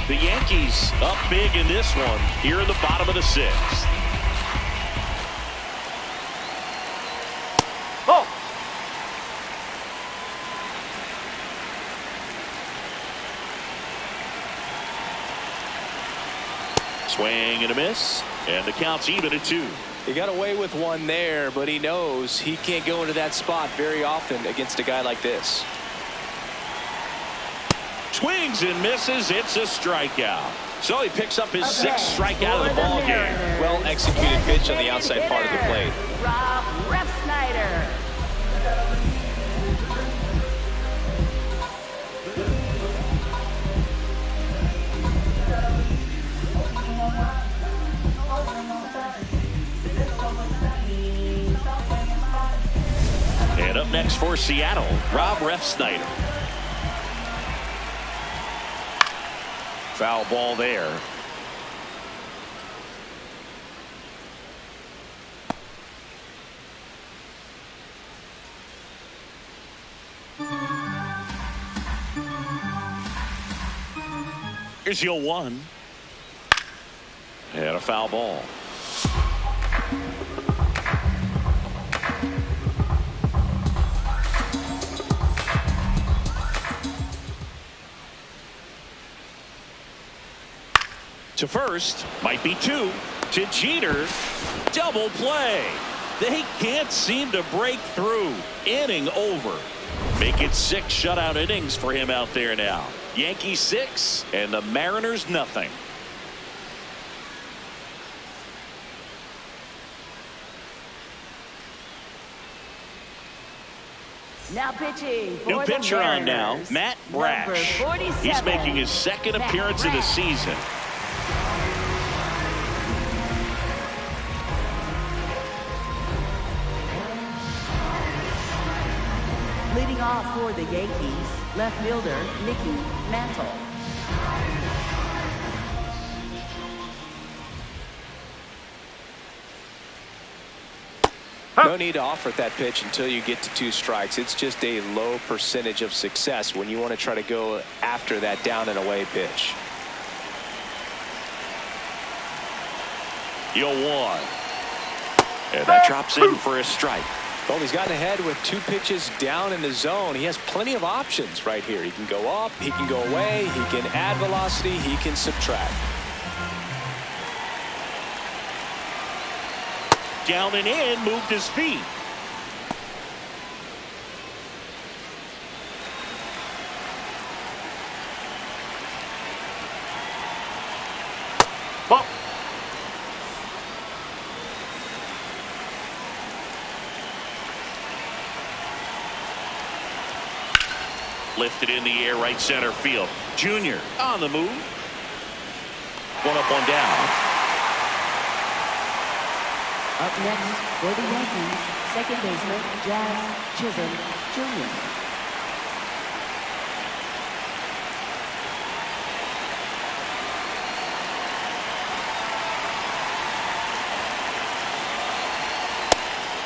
The Yankees up big in this one here in the bottom of the sixth. Ball. Swing and a miss, and the count's even at 2. He got away with one there, but he knows he can't go into that spot very often against a guy like this. Swings and misses. It's a strikeout. So he picks up his 6th strikeout of the ball game. Well executed pitch on the outside part of the plate. Rob Refsnyder. And up next for Seattle, Rob Refsnyder. Foul ball there. Here's your 1. And a foul ball. To first, might be 2. To Jeter, double play. They can't seem to break through. Inning over. Make it 6 shutout innings for him out there now. Yankees 6 and the Mariners nothing. Now pitching for New the pitcher on now, Mariners, Matt number Brash. 47, He's making his 2nd Matt appearance of the Brash. season. Leading off for the Yankees, left fielder Mickey Mantle. No need to offer that pitch until you get to 2 strikes. It's just a low percentage of success when you want to try to go after that down and away pitch. You'll 1. And that drops in for a strike. Well, he's gotten ahead with 2 pitches down in the zone. He has plenty of options right here. He can go up, he can go away, he can add velocity, he can subtract. Down and in, moved his feet. Ball. Lifted in the air, right center field. Junior on the move. 1 up, 1 down. Up next for the Yankees, second baseman Jazz Chisholm Jr.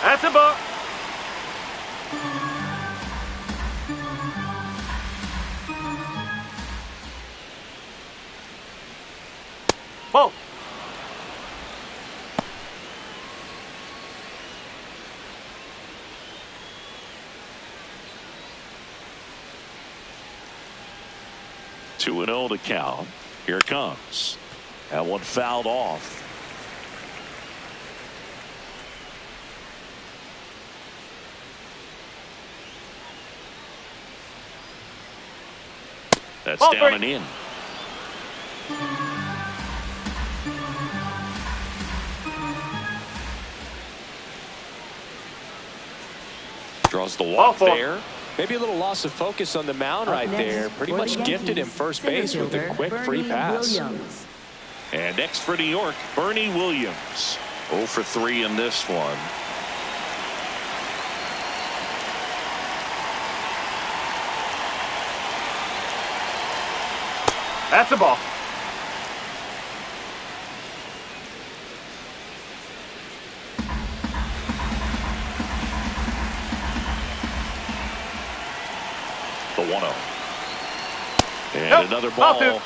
That's a ball. Ball. Two and 0 to count. Here it comes. That one fouled off. That's Ball down three. and in. Draws the walk Ball four. there. Maybe a little loss of focus on the mound Up right next there. Pretty for the much gifted him Yankees, first center base with a fielder, quick free Bernie pass. Williams. And next for New York, Bernie Williams. 0 for 3 in this one. That's a ball. The 1-0. And Nope. another Ball ball. two.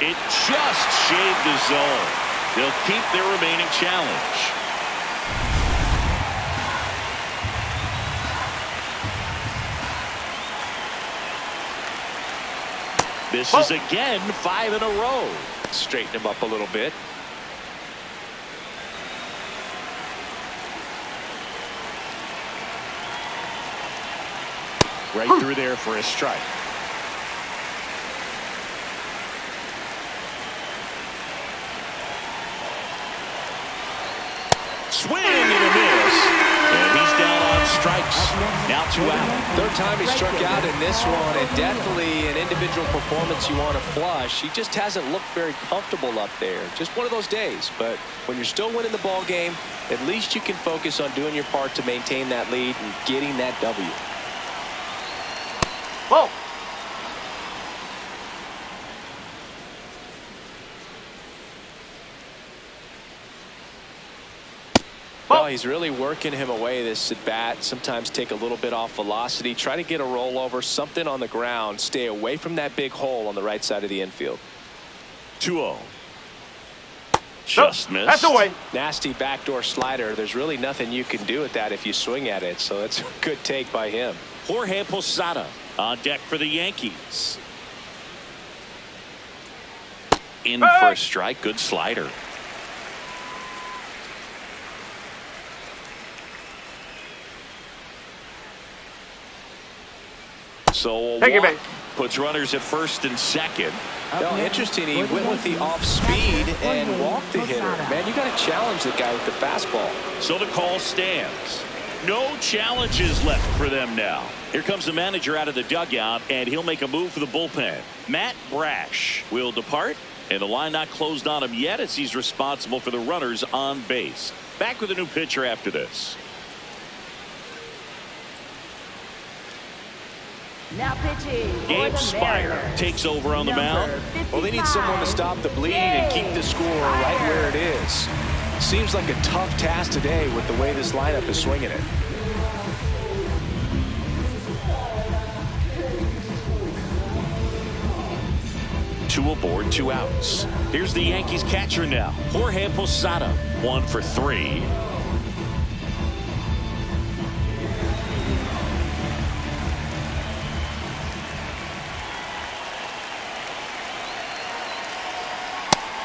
It just shaved the zone. They'll keep their remaining challenge. This is again 5 in a row. Straighten him up a little bit. Right through there for a strike. Swing and a miss. And he's down on strikes. Now 2 out. Third time he struck out in this one, and definitely an individual performance you want to flush. He just hasn't looked very comfortable up there. Just one of those days. But when you're still winning the ball game, at least you can focus on doing your part to maintain that lead and getting that W. Ball. Well, he's really working him away this at bat. Sometimes take a little bit off velocity. Try to get a rollover, something on the ground. Stay away from that big hole on the right side of the infield. 2-0. Just missed. That's away. Nasty backdoor slider. There's really nothing you can do with that if you swing at it. So it's a good take by him. Jorge Posada on deck for the Yankees. In for a strike. Good slider. So a Take it walk back. puts runners at first and second. Well, interesting. He went with the off speed and walked the hitter. Man, you got to challenge the guy with the fastball. So the call stands. No challenges left for them now. Here comes the manager out of the dugout, and he'll make a move for the bullpen. Matt Brash will depart, and the line not closed on him yet as he's responsible for the runners on base. Back with a new pitcher after this. Now pitching for Gabe the Spire Mariners, takes over on the mound. Well, they need someone to stop the bleeding and keep the score right where it is. Seems like a tough task today with the way this lineup is swinging it. Two aboard, 2 outs. Here's the Yankees catcher now, Jorge Posada. 1 for 3.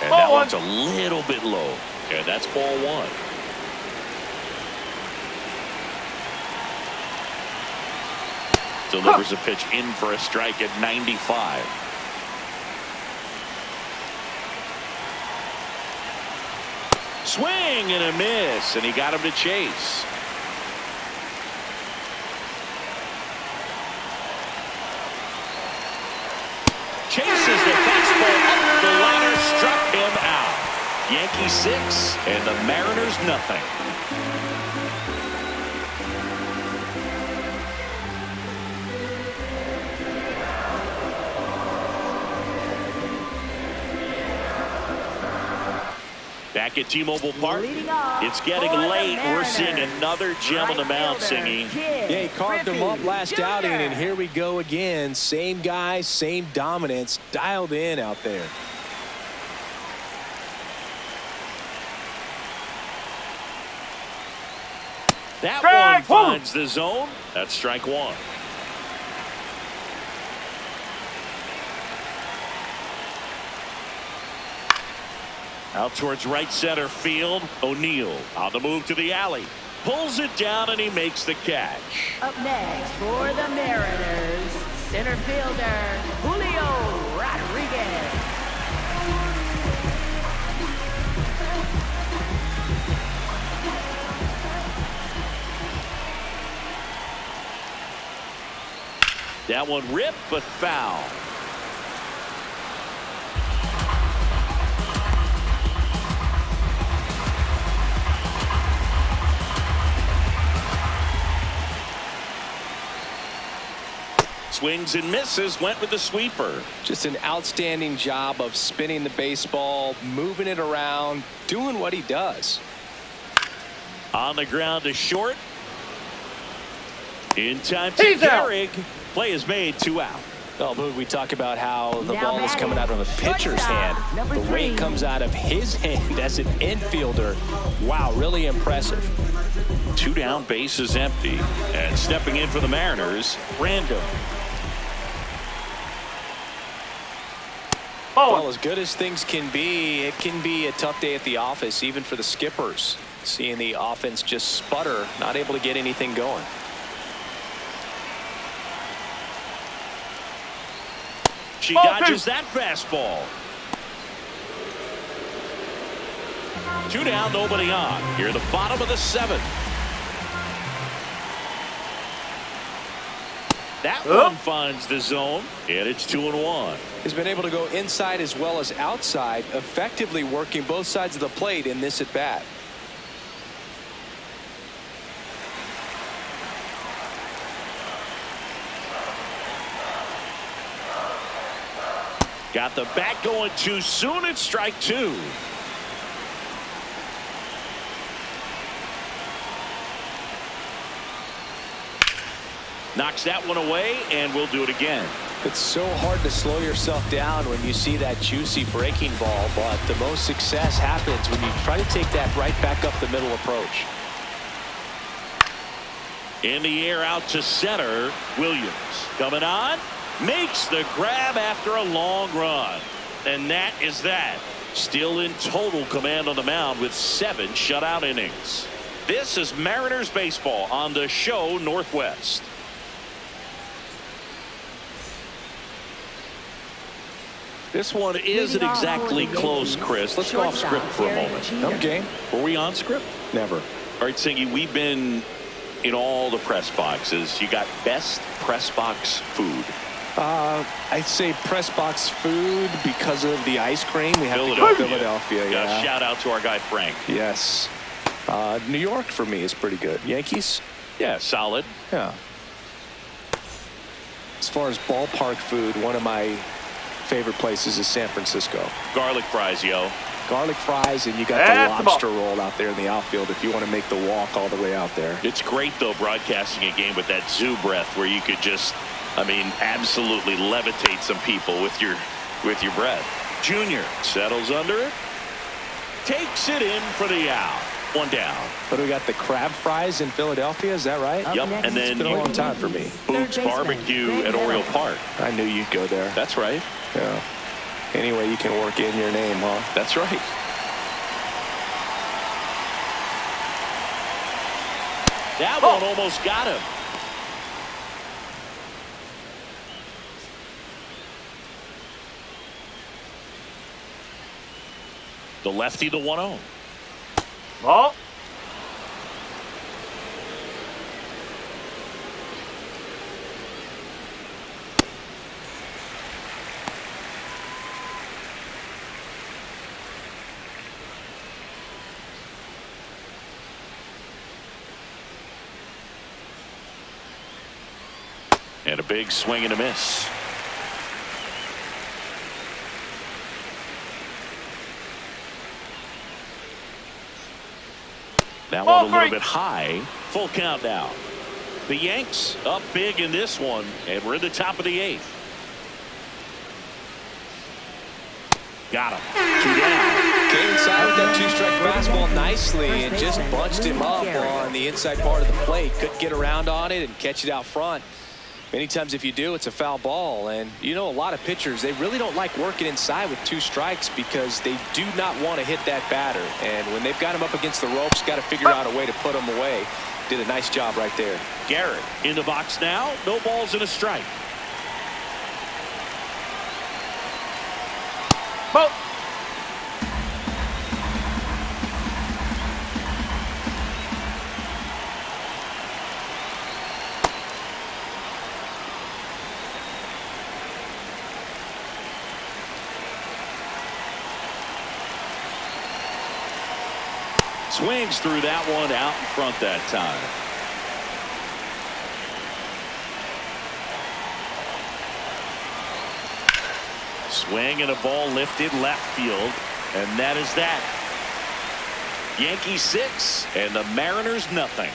And that one's a little bit low. And that's ball 1. Delivers a pitch in for a strike at 95. Swing and a miss, and he got him to chase. Chases the fastball up the ladder, struck him out. Yankees 6 and the Mariners nothing. Back at T-Mobile Park, Leading off it's getting for the late. We're seeing Mariners, another gem on the mound right fielder, singing. Yeah, he carved him up last Jr. outing, and here we go again. Same guy, same dominance, dialed in out there. That Strike one one. finds the zone. That's strike one. Out towards right center field. O'Neill on the move to the alley. Pulls it down and he makes the catch. Up next for the Mariners, center fielder Julio Rodriguez. That one ripped but foul. Swings and misses, went with the sweeper. Just an outstanding job of spinning the baseball, moving it around, doing what he does. On the ground to short. In time to He's out. Gehrig. Play is made, 2 out. Oh, but we talk about how the Now ball is coming out of a batting, pitcher's hand. shortstop, number The way it 3. comes out of his hand as an infielder. Wow, really impressive. 2 down, base is empty. And stepping in for the Mariners, Random. Well, as good as things can be, it can be a tough day at the office, even for the skippers. Seeing the offense just sputter, not able to get anything going. She Ball dodges two. that fastball. 2 down, nobody on. Here the bottom of the 7th. That one finds the zone, and it's 2-1. He's been able to go inside as well as outside, effectively working both sides of the plate in this at bat. Got the bat going too soon. It's strike 2. Knocks that one away, and we'll do it again. It's so hard to slow yourself down when you see that juicy breaking ball, but the most success happens when you try to take that right back up the middle approach. In the air out to center. Williams coming on. Makes the grab after a long run. And that is that. Still in total command on the mound with 7 shutout innings. This is Mariners baseball on the show Northwest. This one isn't exactly close, Chris. Let's go off script for a moment. Okay. Were we on script? Never. All right, Singy, we've been in all the press boxes. You got best press box food. I'd say press box food because of the ice cream. We have to go to Philadelphia. Yeah. Shout out to our guy Frank. Yes. New York for me is pretty good. Yankees? Yeah, solid. Yeah. As far as ballpark food, one of my favorite places is San Francisco. Garlic fries, yo. Garlic fries, and you got That's the lobster roll out there in the outfield if you want to make the walk all the way out there. It's great, though, broadcasting a game with that zoo breath where you could just, I mean, absolutely levitate some people with your breath. Junior settles under it. Takes it in for the out. 1 down. But we got the crab fries in Philadelphia, is that right? Yep, next and then It's been a long time for me. Boob's Barbecue at Oriole Park. I knew you'd go there. That's right. Yeah. Anyway, you can work in your name, huh? That's right. That one almost got him. The lefty, the 1-0. Ball. And a big swing and a miss. That one a little bit high. Full count now. The Yanks up big in this one, and we're in the top of the 8th. Got him. 2 down. Came inside with that 2-strike fastball nicely and just bunched him up on the inside part of the plate. Couldn't get around on it and catch it out front. Many times if you do, it's a foul ball. And you know, a lot of pitchers, they really don't like working inside with 2 strikes because they do not want to hit that batter. And when they've got him up against the ropes, got to figure out a way to put him away. Did a nice job right there. Garrett in the box now. No balls and a strike. Ball. Swings through that one out in front that time. Swing and a ball lifted left field, and that is that. Yankees 6 and the Mariners nothing.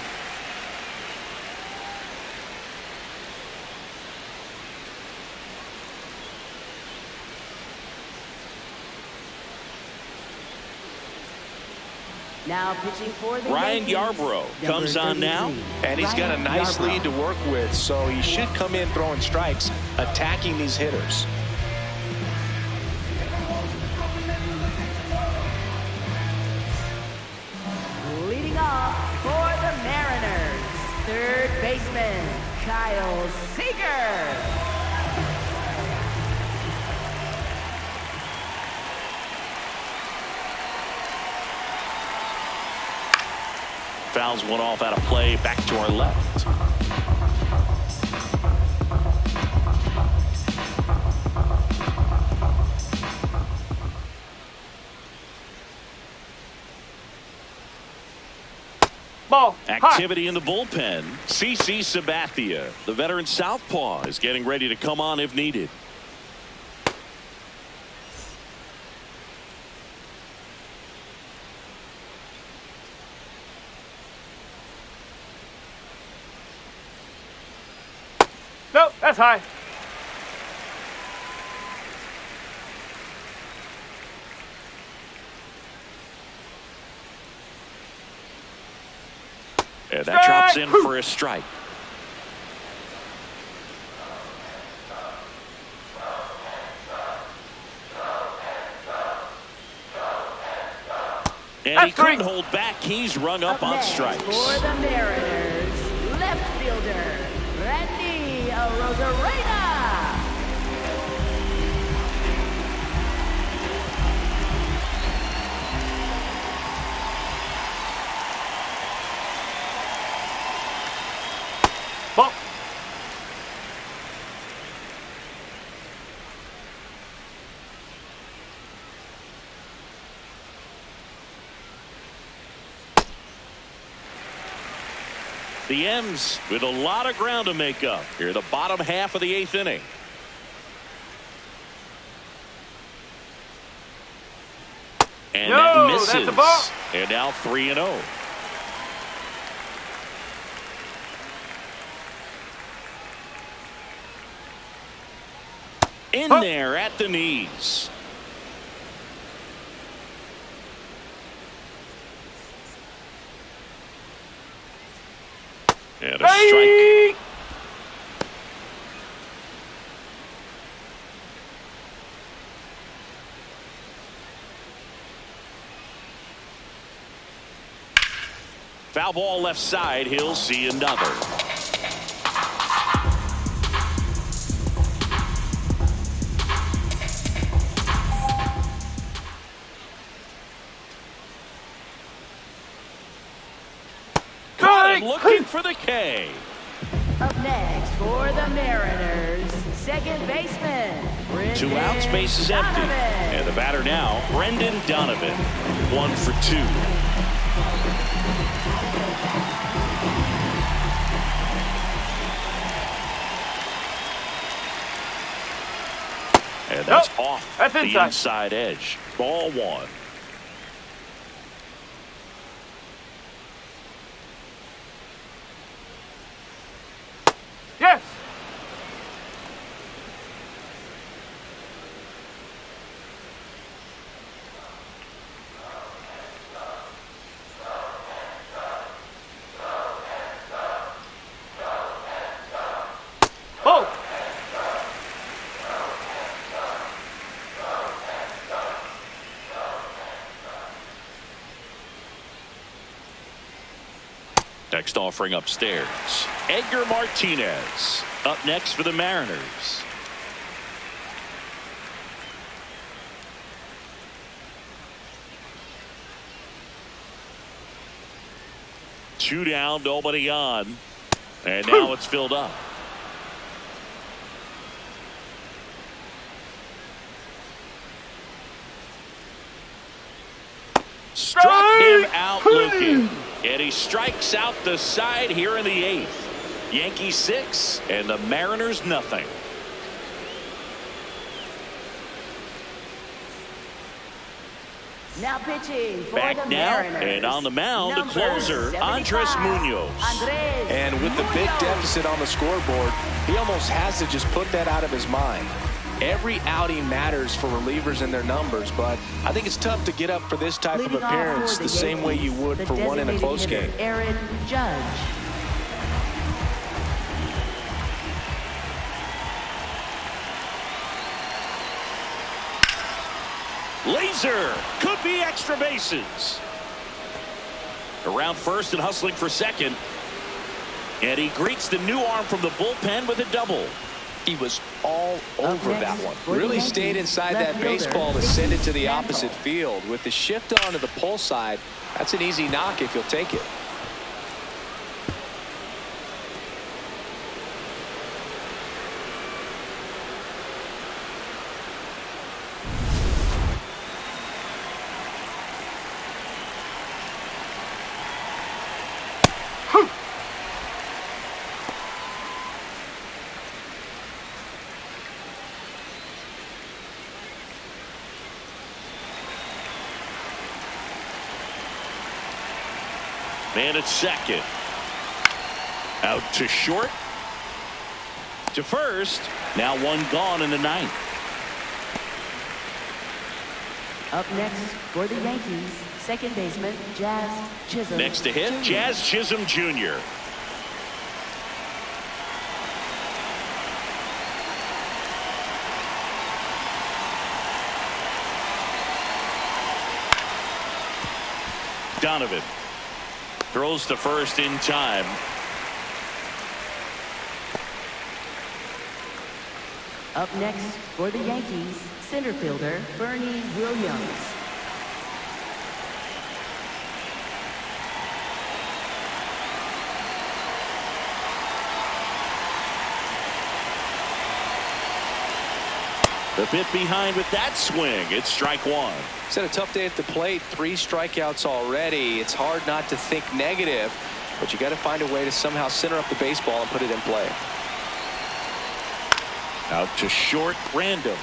Now pitching for the Ryan Yankees, Yarbrough comes on now, and he's got a nice lead to work with, so he should come in throwing strikes, attacking these hitters. Leading off for the Mariners, third baseman Kyle Seager. Fouls one off out of play, back to our left. Ball. Activity in the bullpen. CC Sabathia, the veteran southpaw, is getting ready to come on if needed. Nope, that's high. And that drops in for a strike. And he couldn't hold back. He's rung up on strikes. For the Mariners, left fielder Randy Rosarena. Ball. The M's with a lot of ground to make up here, the bottom half of the 8th inning. And that misses. That's a ball. And now 3-0. In there at the knees. And a strike. Foul ball left side. He'll see another. Looking for the K. Up next for the Mariners, second baseman Brendan 2 outs, base is empty. Donovan. And the batter now, Brendan Donovan. 1 for 2. And that's off the inside edge. Ball 1. next offering upstairs. Edgar Martinez up next for the Mariners. Two down, nobody on. And now it's filled up. Struck him out looking. And he strikes out the side here in the 8th. Yankees 6 and the Mariners nothing. Now pitching for Back the now Mariners. and on the mound, the Number closer, 75, Andres Munoz. Andres And with the big Munoz. deficit on the scoreboard, he almost has to just put that out of his mind. Every outing matters for relievers and their numbers, but I think it's tough to get up for this type Leading of off appearance for the same way you Yankees, would the for one in a designated close hitter, game. Aaron Judge. Laser could be extra bases. Around first and hustling for second. And he greets the new arm from the bullpen with a double. He was all over that one. for the Really Yankees, stayed inside left that fielder, baseball to send it to the Mantle. opposite field. With the shift onto the pull side, that's an easy knock if you'll take it. Man at second. Out to short. To first. Now one gone in the 9th. Up next for the Yankees, second baseman Jazz Chisholm. Next to hit, Jr. Jazz Chisholm Jr. Donovan throws to first in time. Up next for the Yankees, center fielder Bernie Williams. The bit behind with that swing. It's strike one. He's had a tough day at the plate. 3 strikeouts already. It's hard not to think negative, but you got to find a way to somehow center up the baseball and put it in play. Out to short, random.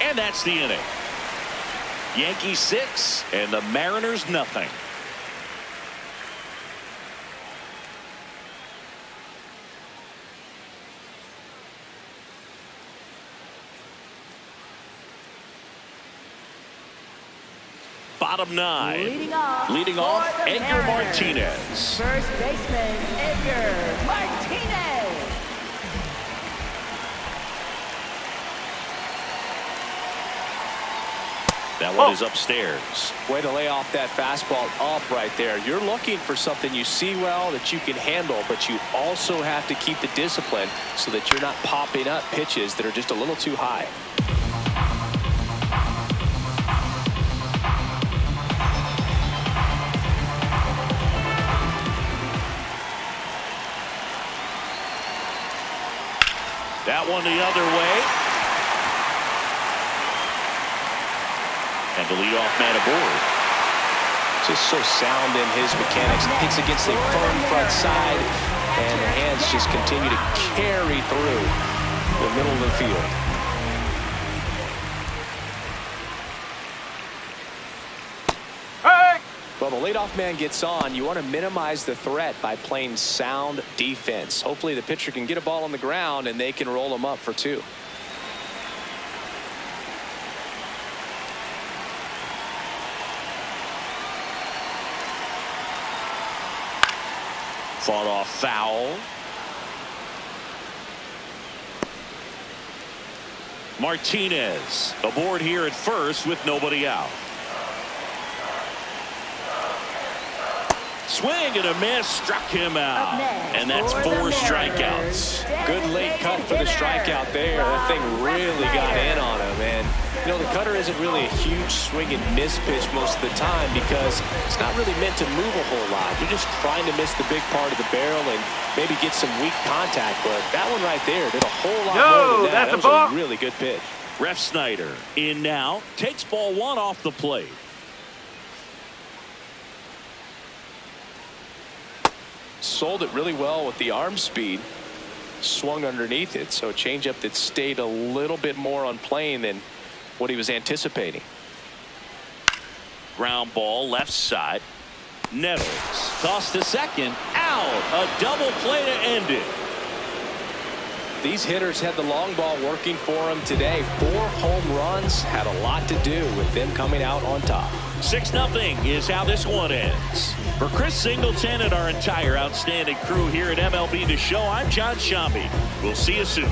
And that's the inning. Yankees 6 and the Mariners nothing. Bottom 9. Leading off for the Edgar Mariners. Martinez. First baseman Edgar Martinez. That one is upstairs. Way to lay off that fastball up right there. You're looking for something you see well that you can handle, but you also have to keep the discipline so that you're not popping up pitches that are just a little too high. That one the other way. And the leadoff man aboard. Just so sound in his mechanics. Hits against a firm front side, and the hands just continue to carry through the middle of the field. Hey! Well, the leadoff man gets on. You want to minimize the threat by playing sound defense. Hopefully the pitcher can get a ball on the ground and they can roll him up for 2. Fought off foul. Martinez aboard here at first with nobody out. Swing and a miss, struck him out. And that's for 4 the strikeouts. Good late cut for the strikeout there. That thing really got in on him. And, you know, the cutter isn't really a huge swing and miss pitch most of the time because it's not really meant to move a whole lot. You're just trying to miss the big part of the barrel and maybe get some weak contact. But that one right there did a whole lot more than that. That was a really good pitch. Ref Snyder in now, takes ball 1 off the plate. Sold it really well with the arm speed. Swung underneath it, so a changeup that stayed a little bit more on plane than what he was anticipating. Ground ball left side. Nettles tossed to second, out. A double play to end it. These hitters had the long ball working for them today. 4 home runs had a lot to do with them coming out on top. 6-0 is how this one ends. For Chris Singleton and our entire outstanding crew here at MLB The Show, I'm John Shambi. We'll see you soon.